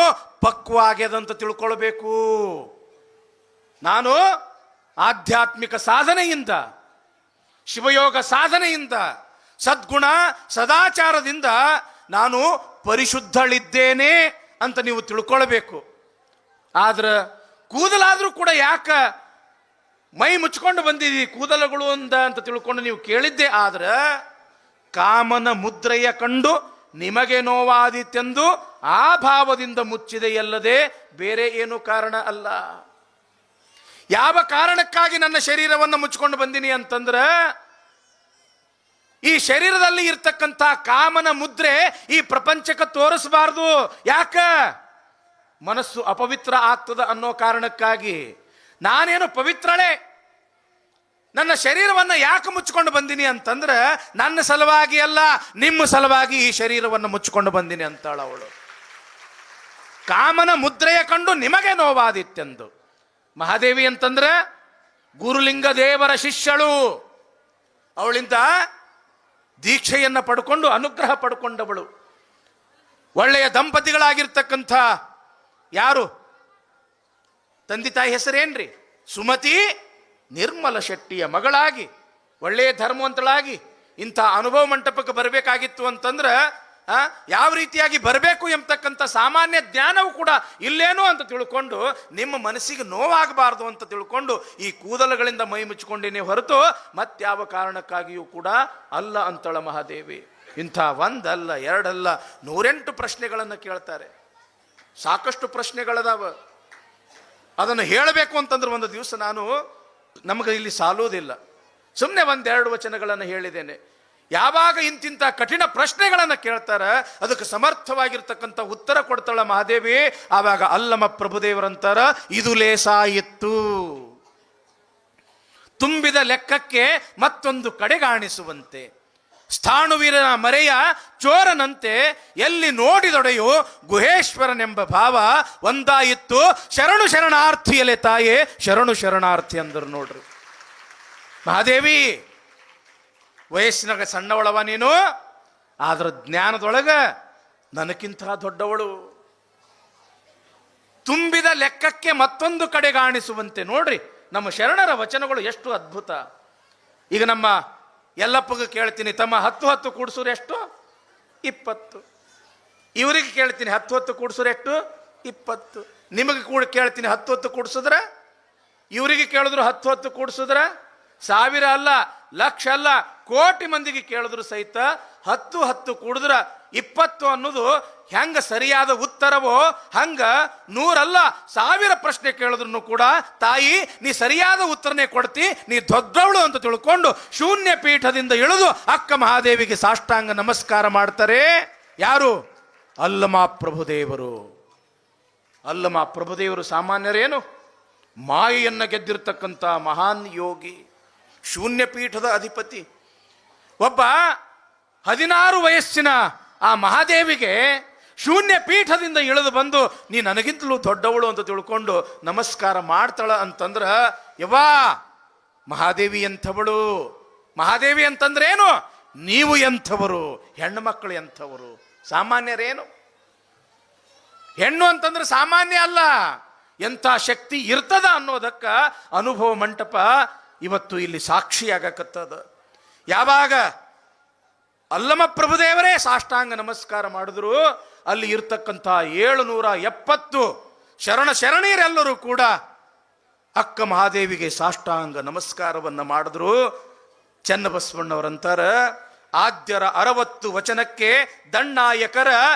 ಪಕ್ವ ಆಗ್ಯದಂತ ತಿಳ್ಕೊಳ್ಬೇಕು. ನಾನು ಆಧ್ಯಾತ್ಮಿಕ ಸಾಧನೆಯಿಂದ, ಶಿವಯೋಗ ಸಾಧನೆಯಿಂದ, ಸದ್ಗುಣ ಸದಾಚಾರದಿಂದ ನಾನು ಪರಿಶುದ್ಧಳಿದ್ದೇನೆ ಅಂತ ನೀವು ತಿಳ್ಕೊಳ್ಬೇಕು. ಆದ್ರೆ ಕೂದಲಾದ್ರೂ ಕೂಡ ಯಾಕ ಮೈ ಮುಚ್ಕೊಂಡು ಬಂದಿದ್ದೀ ಕೂದಲುಗಳು ಅಂತ ತಿಳ್ಕೊಂಡು ನೀವು ಕೇಳಿದ್ದೆ. ಆದ್ರೆ ಕಾಮನ ಮುದ್ರೆಯ ಕಂಡು ನಿಮಗೆ ನೋವಾದೀತೆಂದು ಆ ಭಾವದಿಂದ ಮುಚ್ಚಿದೆಯಲ್ಲದೆ ಬೇರೆ ಏನು ಕಾರಣ ಅಲ್ಲ. ಯಾವ ಕಾರಣಕ್ಕಾಗಿ ನನ್ನ ಶರೀರವನ್ನು ಮುಚ್ಕೊಂಡು ಬಂದಿನಿ ಅಂತಂದ್ರೆ, ಈ ಶರೀರದಲ್ಲಿ ಇರ್ತಕ್ಕಂಥ ಕಾಮನ ಮುದ್ರೆ ಈ ಪ್ರಪಂಚಕ್ಕೆ ತೋರಿಸಬಾರ್ದು. ಯಾಕ? ಮನಸ್ಸು ಅಪವಿತ್ರ ಆಗ್ತದ ಅನ್ನೋ ಕಾರಣಕ್ಕಾಗಿ. ನಾನೇನು ಪವಿತ್ರಳೆ, ನನ್ನ ಶರೀರವನ್ನು ಯಾಕೆ ಮುಚ್ಕೊಂಡು ಬಂದಿನಿ ಅಂತಂದ್ರೆ ನನ್ನ ಸಲುವಾಗಿ ಅಲ್ಲ, ನಿಮ್ಮ ಸಲುವಾಗಿ ಈ ಶರೀರವನ್ನು ಮುಚ್ಕೊಂಡು ಬಂದಿನಿ ಅಂತಾಳ ಅವಳು. ಕಾಮನ ಮುದ್ರೆಯ ಕಂಡು ನಿಮಗೆ ನೋವಾದಿತ್ತೆಂದು. ಮಹಾದೇವಿ ಅಂತಂದ್ರೆ ಗುರುಲಿಂಗ ದೇವರ ಶಿಷ್ಯಳು. ಅವಳಿಂದ ದೀಕ್ಷೆಯನ್ನ ಪಡ್ಕೊಂಡು ಅನುಗ್ರಹ ಪಡ್ಕೊಂಡವಳು. ಒಳ್ಳೆಯ ದಂಪತಿಗಳಾಗಿರ್ತಕ್ಕಂಥ ಯಾರು ತಂದೆ ತಾಯಿ ಹೆಸರೇನ್ರಿ? ಸುಮತಿ ನಿರ್ಮಲ ಶೆಟ್ಟಿಯ ಮಗಳಾಗಿ ಒಳ್ಳೆಯ ಧರ್ಮವಂತಳಾಗಿ ಇಂಥ ಅನುಭವ ಮಂಟಪಕ್ಕೆ ಬರಬೇಕಾಗಿತ್ತು ಅಂತಂದ್ರೆ ಯಾವ ರೀತಿಯಾಗಿ ಬರಬೇಕು ಎಂಬತಕ್ಕಂಥ ಸಾಮಾನ್ಯ ಜ್ಞಾನವೂ ಕೂಡ ಇಲ್ಲೇನೋ ಅಂತ ತಿಳ್ಕೊಂಡು ನಿಮ್ಮ ಮನಸ್ಸಿಗೆ ನೋವಾಗಬಾರ್ದು ಅಂತ ತಿಳ್ಕೊಂಡು ಈ ಕೂದಲುಗಳಿಂದ ಮೈ ಮುಚ್ಕೊಂಡಿನೇ ಹೊರತು ಮತ್ಯಾವ ಕಾರಣಕ್ಕಾಗಿಯೂ ಕೂಡ ಅಲ್ಲ ಅಂತಳ ಮಹಾದೇವಿ. ಇಂಥ ಒಂದಲ್ಲ ಎರಡಲ್ಲ 108 ಪ್ರಶ್ನೆಗಳನ್ನು ಕೇಳ್ತಾರೆ. ಸಾಕಷ್ಟು ಪ್ರಶ್ನೆಗಳದಾವ. ಅದನ್ನು ಹೇಳಬೇಕು ಅಂತಂದ್ರೆ ಒಂದು ದಿವಸ ನಮಗೆ ಇಲ್ಲಿ ಸಾಲೋದಿಲ್ಲ. ಸುಮ್ಮನೆ 1-2 ವಚನಗಳನ್ನು ಹೇಳಿದ್ದೇನೆ. ಯಾವಾಗ ಇಂತಿಂಥ ಕಠಿಣ ಪ್ರಶ್ನೆಗಳನ್ನು ಕೇಳ್ತಾರ ಅದಕ್ಕೆ ಸಮರ್ಥವಾಗಿರ್ತಕ್ಕಂಥ ಉತ್ತರ ಕೊಡ್ತಾಳ ಮಹಾದೇವಿ. ಆವಾಗ ಅಲ್ಲಮ ಪ್ರಭುದೇವರಂತಾರ, ಇದು ಲೇಸಾಯಿತ್ತು. ತುಂಬಿದ ಲೆಕ್ಕಕ್ಕೆ ಮತ್ತೊಂದು ಕಡೆಗಾಣಿಸುವಂತೆ, ಸ್ಥಾಣುವಿನ ಮರೆಯ ಚೋರನಂತೆ ಎಲ್ಲಿ ನೋಡಿದೊಡೆಯೋ ಗುಹೇಶ್ವರನೆಂಬ ಭಾವ ಒಂದಾಯಿತ್ತು. ಶರಣು ಶರಣಾರ್ಥಿಯಲೆ ತಾಯೇ, ಶರಣು ಶರಣಾರ್ಥಿ ಅಂದರು ನೋಡ್ರಿ. ಮಹಾದೇವಿ ವಯಸ್ಸಿನಾಗ ಸಣ್ಣವಳವ ನೀನು, ಆದ್ರ ಜ್ಞಾನದೊಳಗ ನನಕ್ಕಿಂತ ದೊಡ್ಡವಳು. ತುಂಬಿದ ಲೆಕ್ಕಕ್ಕೆ ಮತ್ತೊಂದು ಕಡೆಗಾಣಿಸುವಂತೆ. ನೋಡ್ರಿ ನಮ್ಮ ಶರಣರ ವಚನಗಳು ಎಷ್ಟು ಅದ್ಭುತ. ಈಗ ನಮ್ಮ ಎಲ್ಲಪ್ಪಗೆ ಕೇಳ್ತೀನಿ, ತಮ್ಮ 10 ಕೂಡಿಸೋರು ಎಷ್ಟು? 20. ಇವರಿಗೆ ಕೇಳ್ತೀನಿ 10 ಕೂಡಿಸೋರು ಎಷ್ಟು? 20. ನಿಮಗೆ ಕೂಡ ಕೇಳ್ತೀನಿ 10 ಕೂಡಿಸಿದ್ರೆ, ಇವರಿಗೆ ಕೇಳಿದ್ರು 10 ಕೂಡಿಸಿದ್ರೆ, 1000 ಅಲ್ಲ, ಲಕ್ಷ ಅಲ್ಲ, ಕೋಟಿ ಮಂದಿಗೆ ಕೇಳಿದ್ರು ಸಹಿತ 10 ಕೂಡಿದ್ರ 20 ಅನ್ನೋದು ಹೆಂಗ ಸರಿಯಾದ ಉತ್ತರವೋ ಹಂಗ 100 ಅಲ್ಲ 1000 ಪ್ರಶ್ನೆ ಕೇಳಿದ್ರು ಕೂಡ ತಾಯಿ ನೀ ಸರಿಯಾದ ಉತ್ತರನೇ ಕೊಡ್ತಿ, ನೀ ದೊಡ್ಡವಳು ಅಂತ ತಿಳ್ಕೊಂಡು ಶೂನ್ಯ ಪೀಠದಿಂದ ಇಳಿದು ಅಕ್ಕ ಮಹಾದೇವಿಗೆ ಸಾಷ್ಟಾಂಗ ನಮಸ್ಕಾರ ಮಾಡ್ತಾರೆ. ಯಾರು? ಅಲ್ಲಮ ಪ್ರಭುದೇವರು. ಅಲ್ಲಮ ಪ್ರಭುದೇವರು ಸಾಮಾನ್ಯರೇನು? ಮಾಯೆಯನ್ನ ಗೆದ್ದಿರ್ತಕ್ಕಂಥ ಮಹಾನ್ ಯೋಗಿ, ಶೂನ್ಯ ಪೀಠದ ಅಧಿಪತಿ. ಒಬ್ಬ 16 ವಯಸ್ಸಿನ ಆ ಮಹಾದೇವಿಗೆ ಶೂನ್ಯ ಪೀಠದಿಂದ ಇಳಿದು ಬಂದು ನೀ ನನಗಿಂತಲೂ ದೊಡ್ಡವಳು ಅಂತ ತಿಳ್ಕೊಂಡು ನಮಸ್ಕಾರ ಮಾಡ್ತಾಳ ಅಂತಂದ್ರ, ಯವ್ವಾ ಮಹಾದೇವಿ ಎಂಥವಳು. ಮಹಾದೇವಿ ಅಂತಂದ್ರೇನು? ನೀವು ಎಂಥವರು, ಹೆಣ್ಣು ಮಕ್ಕಳು ಎಂಥವರು, ಸಾಮಾನ್ಯರೇನು? ಹೆಣ್ಣು ಅಂತಂದ್ರೆ ಸಾಮಾನ್ಯ ಅಲ್ಲ, ಎಂಥ ಶಕ್ತಿ ಇರ್ತದ ಅನ್ನೋದಕ್ಕ ಅನುಭವ ಮಂಟಪ ಇವತ್ತು ಇಲ್ಲಿ ಸಾಕ್ಷಿಯಾಗಕತ್ತದ. ಯಾವಾಗ ಅಲ್ಲಮ ಪ್ರಭುದೇವರೇ ಸಾಷ್ಟಾಂಗ ನಮಸ್ಕಾರ ಮಾಡಿದ್ರು, ಅಲ್ಲಿ ಇರ್ತಕ್ಕಂಥ 770 ಶರಣೀರೆಲ್ಲರೂ ಕೂಡ ಅಕ್ಕ ಮಹಾದೇವಿಗೆ ಸಾಷ್ಟಾಂಗ ನಮಸ್ಕಾರವನ್ನ ಮಾಡಿದ್ರು. ಚನ್ನಬಸವಣ್ಣವರಂತಾರ, ಆದ್ಯರ 60 ವಚನಕ್ಕೆ ದಂಡನಾಯಕರ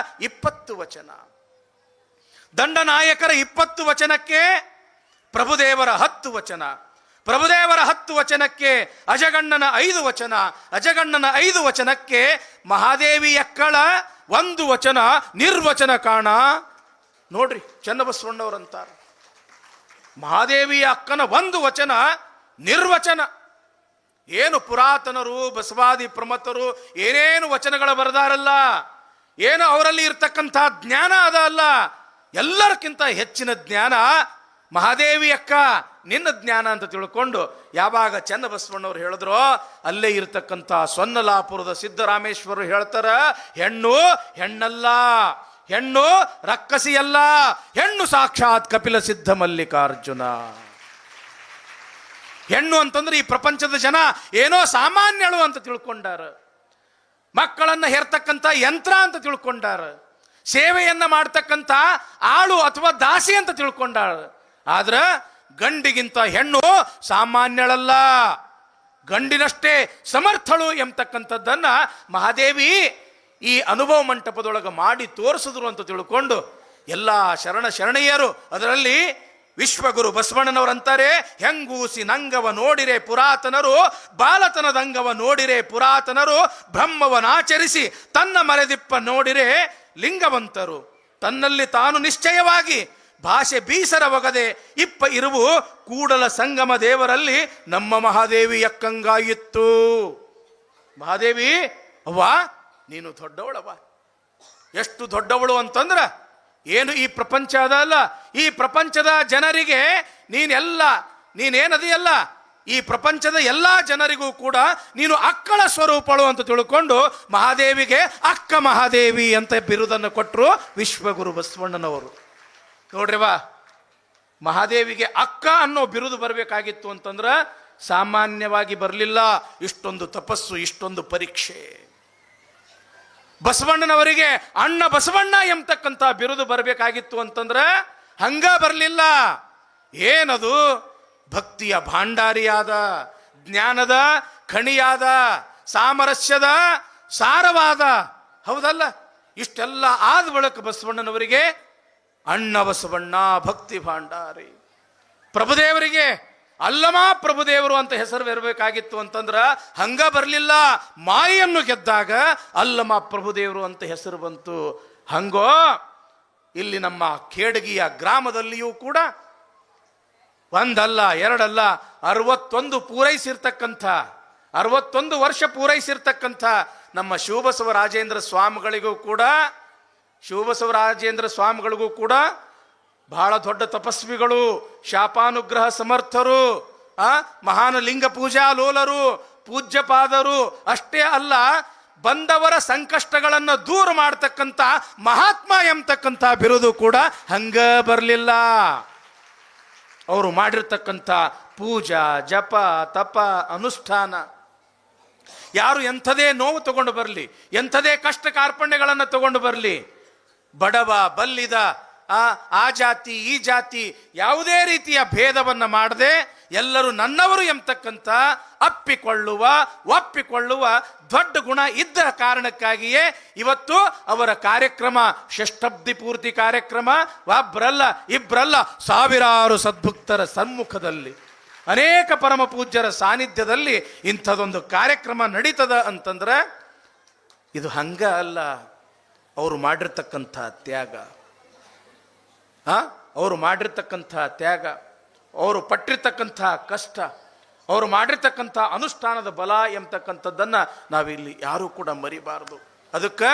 20 ವಚನ, ದಂಡನಾಯಕರ 20 ವಚನಕ್ಕೆ ಪ್ರಭುದೇವರ 10 ವಚನ, ಪ್ರಭುದೇವರ 10 ವಚನಕ್ಕೆ ಅಜಗಣ್ಣನ 5 ವಚನ, ಅಜಗಣ್ಣನ 5 ವಚನಕ್ಕೆ ಮಹಾದೇವಿ ಅಕ್ಕಳ 1 ವಚನ ನಿರ್ವಚನ ಕಾಣ. ನೋಡ್ರಿ, ಚನ್ನಬಸವಣ್ಣವರಂತಾರ ಮಹಾದೇವಿಯ ಅಕ್ಕನ 1 ವಚನ ನಿರ್ವಚನ. ಏನು ಪುರಾತನರು ಬಸವಾದಿ ಪ್ರಮತರು ಏನೇನು ವಚನಗಳ ಬರೆದಾರಲ್ಲ, ಏನು ಅವರಲ್ಲಿ ಇರ್ತಕ್ಕಂಥ ಜ್ಞಾನ ಅದ ಅಲ್ಲ, ಎಲ್ಲರಿಗಿಂತ ಹೆಚ್ಚಿನ ಜ್ಞಾನ ಮಹಾದೇವಿ ಅಕ್ಕ ನಿನ್ನ ಜ್ಞಾನ ಅಂತ ತಿಳ್ಕೊಂಡು ಯಾವಾಗ ಚನ್ನಬಸವಣ್ಣವ್ರು ಹೇಳಿದ್ರೋ, ಅಲ್ಲೇ ಇರ್ತಕ್ಕಂಥ ಸೊನ್ನಲಾಪುರದ ಸಿದ್ದರಾಮೇಶ್ವರರು ಹೇಳ್ತಾರ, ಹೆಣ್ಣು ಹೆಣ್ಣಲ್ಲ, ಹೆಣ್ಣು ರಕ್ಕಸಿಯಲ್ಲ, ಹೆಣ್ಣು ಸಾಕ್ಷಾತ್ ಕಪಿಲ ಸಿದ್ಧ ಮಲ್ಲಿಕಾರ್ಜುನ. ಹೆಣ್ಣು ಅಂತಂದ್ರೆ ಈ ಪ್ರಪಂಚದ ಜನ ಏನೋ ಸಾಮಾನ್ಯಳು ಅಂತ ತಿಳ್ಕೊಂಡಾರ, ಮಕ್ಕಳನ್ನ ಹೆರ್ತಕ್ಕಂಥ ಯಂತ್ರ ಅಂತ ತಿಳ್ಕೊಂಡಾರ, ಸೇವೆಯನ್ನ ಮಾಡ್ತಕ್ಕಂಥ ಆಳು ಅಥವಾ ದಾಸಿ ಅಂತ ತಿಳ್ಕೊಂಡಾರ. ಆದ್ರ ಗಂಡಿಗಿಂತ ಹೆಣ್ಣು ಸಾಮಾನ್ಯಳಲ್ಲ, ಗಂಡಿನಷ್ಟೇ ಸಮರ್ಥಳು ಎಂಬತಕ್ಕಂಥದ್ದನ್ನ ಮಹಾದೇವಿ ಈ ಅನುಭವ ಮಂಟಪದೊಳಗೆ ಮಾಡಿ ತೋರಿಸಿದ್ರು ಅಂತ ತಿಳ್ಕೊಂಡು ಎಲ್ಲ ಶರಣೀಯರು, ಅದರಲ್ಲಿ ವಿಶ್ವಗುರು ಬಸವಣ್ಣನವರಂತಾರೆ, ಹೆಂಗೂಸಿ ನಂಗವ ನೋಡಿರೆ ಪುರಾತನರು, ಬಾಲತನದಂಗವ ನೋಡಿರೆ ಪುರಾತನರು, ಬ್ರಹ್ಮವನಾಚರಿಸಿ ತನ್ನ ಮರೆದಿಪ್ಪ ನೋಡಿರೆ ಲಿಂಗವಂತರು, ತನ್ನಲ್ಲಿ ತಾನು ನಿಶ್ಚಯವಾಗಿ ಭಾಷೆ ಬೀಸರ ಒಗದೆ ಇಪ್ಪ ಇರುವು ಕೂಡಲ ಸಂಗಮ ದೇವರಲ್ಲಿ ನಮ್ಮ ಮಹಾದೇವಿ ಅಕ್ಕಂಗಾಯಿತ್ತು. ಮಹಾದೇವಿ ಅವ್ವ ನೀನು ದೊಡ್ಡವಳವ, ಎಷ್ಟು ದೊಡ್ಡವಳು ಅಂತಂದ್ರ ಏನು ಈ ಪ್ರಪಂಚ ಅದಲ್ಲ, ಈ ಪ್ರಪಂಚದ ಜನರಿಗೆ ನೀನೇನದಿಯಲ್ಲ, ಈ ಪ್ರಪಂಚದ ಎಲ್ಲಾ ಜನರಿಗೂ ಕೂಡ ನೀನು ಅಕ್ಕಳ ಸ್ವರೂಪಳು ಅಂತ ತಿಳ್ಕೊಂಡು ಮಹಾದೇವಿಗೆ ಅಕ್ಕ ಮಹಾದೇವಿ ಅಂತ ಬಿರುದನ್ನು ಕೊಟ್ಟರು ವಿಶ್ವಗುರು ಬಸವಣ್ಣನವರು. ನೋಡ್ರಿವಾ, ಮಹಾದೇವಿಗೆ ಅಕ್ಕ ಅನ್ನೋ ಬಿರುದು ಬರಬೇಕಾಗಿತ್ತು ಅಂತಂದ್ರ ಸಾಮಾನ್ಯವಾಗಿ ಬರಲಿಲ್ಲ. ಇಷ್ಟೊಂದು ತಪಸ್ಸು, ಇಷ್ಟೊಂದು ಪರೀಕ್ಷೆ. ಬಸವಣ್ಣನವರಿಗೆ ಅಣ್ಣ ಬಸವಣ್ಣ ಎಂಬತಕ್ಕಂಥ ಬಿರುದು ಬರಬೇಕಾಗಿತ್ತು ಅಂತಂದ್ರ ಹಂಗ ಬರಲಿಲ್ಲ. ಏನದು? ಭಕ್ತಿಯ ಭಾಂಡಾರಿಯಾದ, ಜ್ಞಾನದ ಖಣಿಯಾದ, ಸಾಮರಸ್ಯದ ಸಾರವಾದ, ಹೌದಲ್ಲ? ಇಷ್ಟೆಲ್ಲ ಆದ ಬಳಿಕ ಬಸವಣ್ಣನವರಿಗೆ ಅಣ್ಣ ಬಸವಣ್ಣ ಭಕ್ತಿ ಭಾಂಡಾರಿ. ಪ್ರಭುದೇವರಿಗೆ ಅಲ್ಲಮ ಪ್ರಭುದೇವರು ಅಂತ ಹೆಸರು ಬರಬೇಕಾಗಿತ್ತು ಅಂತಂದ್ರ ಹಂಗ ಬರಲಿಲ್ಲ. ಮಾಯನ್ನು ಗೆದ್ದಾಗ ಅಲ್ಲಮ ಪ್ರಭುದೇವರು ಅಂತ ಹೆಸರು ಬಂತು. ಹಂಗೋ ಇಲ್ಲಿ ನಮ್ಮ ಖೇಡಗಿಯ ಗ್ರಾಮದಲ್ಲಿಯೂ ಕೂಡ ಒಂದಲ್ಲ ಎರಡಲ್ಲ 61 ಪೂರೈಸಿರ್ತಕ್ಕಂಥ 61 ವರ್ಷ ಪೂರೈಸಿರ್ತಕ್ಕಂಥ ನಮ್ಮ ಶಿವಬಸವರಾಜೇಂದ್ರ ಸ್ವಾಮಿಗಳಿಗೂ ಕೂಡ ಬಹಳ ದೊಡ್ಡ ತಪಸ್ವಿಗಳು, ಶಾಪಾನುಗ್ರಹ ಸಮರ್ಥರು, ಮಹಾನ ಲಿಂಗ ಪೂಜಾ ಲೋಲರು, ಪೂಜ್ಯಪಾದರು. ಅಷ್ಟೇ ಅಲ್ಲ, ಬಂದವರ ಸಂಕಷ್ಟಗಳನ್ನು ದೂರ ಮಾಡತಕ್ಕಂಥ ಮಹಾತ್ಮ ಎಂಬತಕ್ಕಂಥ ಬಿರುದು ಕೂಡ ಹಂಗ ಬರಲಿಲ್ಲ. ಅವರು ಮಾಡಿರ್ತಕ್ಕಂಥ ಪೂಜಾ ಜಪ ತಪ ಅನುಷ್ಠಾನ ಯಾರು ಎಂಥದೇ ನೋವು ತಗೊಂಡು ಬರಲಿ, ಎಂಥದೇ ಕಷ್ಟ ಕಾರ್ಪಣ್ಯಗಳನ್ನು ತಗೊಂಡು ಬರಲಿ, ಬಡವ ಬಲ್ಲಿದ ಆ ಜಾತಿ ಈ ಜಾತಿ ಯಾವುದೇ ರೀತಿಯ ಭೇದವನ್ನು ಮಾಡದೆ ಎಲ್ಲರೂ ನನ್ನವರು ಎಂಬತಕ್ಕಂಥ ಒಪ್ಪಿಕೊಳ್ಳುವ ದೊಡ್ಡ ಗುಣ ಇದ್ದ ಕಾರಣಕ್ಕಾಗಿಯೇ ಇವತ್ತು ಅವರ ಕಾರ್ಯಕ್ರಮ ಷಷ್ಠಬ್ದಿ ಪೂರ್ತಿ ಕಾರ್ಯಕ್ರಮ ಒಬ್ಬರಲ್ಲ ಇಬ್ಬರಲ್ಲ ಸಾವಿರಾರು ಸದ್ಭಕ್ತರ ಸಮ್ಮುಖದಲ್ಲಿ ಅನೇಕ ಪರಮ ಪೂಜ್ಯರ ಸಾನ್ನಿಧ್ಯದಲ್ಲಿ ಇಂಥದೊಂದು ಕಾರ್ಯಕ್ರಮ ನಡೀತದ ಅಂತಂದ್ರೆ ಇದು ಹಂಗ ಅಲ್ಲ. ಅವರು ಮಾಡಿರ್ತಕ್ಕಂಥ ತ್ಯಾಗ, ಅವರು ಮಾಡಿರ್ತಕ್ಕಂಥ ತ್ಯಾಗ, ಅವರು ಪಟ್ಟಿರ್ತಕ್ಕಂಥ ಕಷ್ಟ, ಅವರು ಮಾಡಿರ್ತಕ್ಕಂಥ ಅನುಷ್ಠಾನದ ಬಲ ಎಂಬತಕ್ಕಂಥದ್ದನ್ನು ನಾವಿಲ್ಲಿ ಯಾರೂ ಕೂಡ ಮರಿಬಾರದು. ಅದಕ್ಕೆ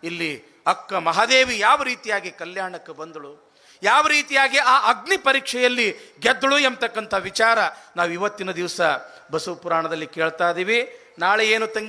ಇಲ್ಲಿ ಅಕ್ಕ ಮಹಾದೇವಿ ಯಾವ ರೀತಿಯಾಗಿ ಕಲ್ಯಾಣಕ್ಕೆ ಬಂದಳು, ಯಾವ ರೀತಿಯಾಗಿ ಆ ಅಗ್ನಿ ಪರೀಕ್ಷೆಯಲ್ಲಿ ಗೆದ್ದಳು ಎಂಬತಕ್ಕಂಥ ವಿಚಾರ ನಾವು ಇವತ್ತಿನ ದಿವಸ ಬಸವ ಪುರಾಣದಲ್ಲಿ ಕೇಳ್ತಾ ಇದ್ದೀವಿ. ನಾಳೆ ಏನು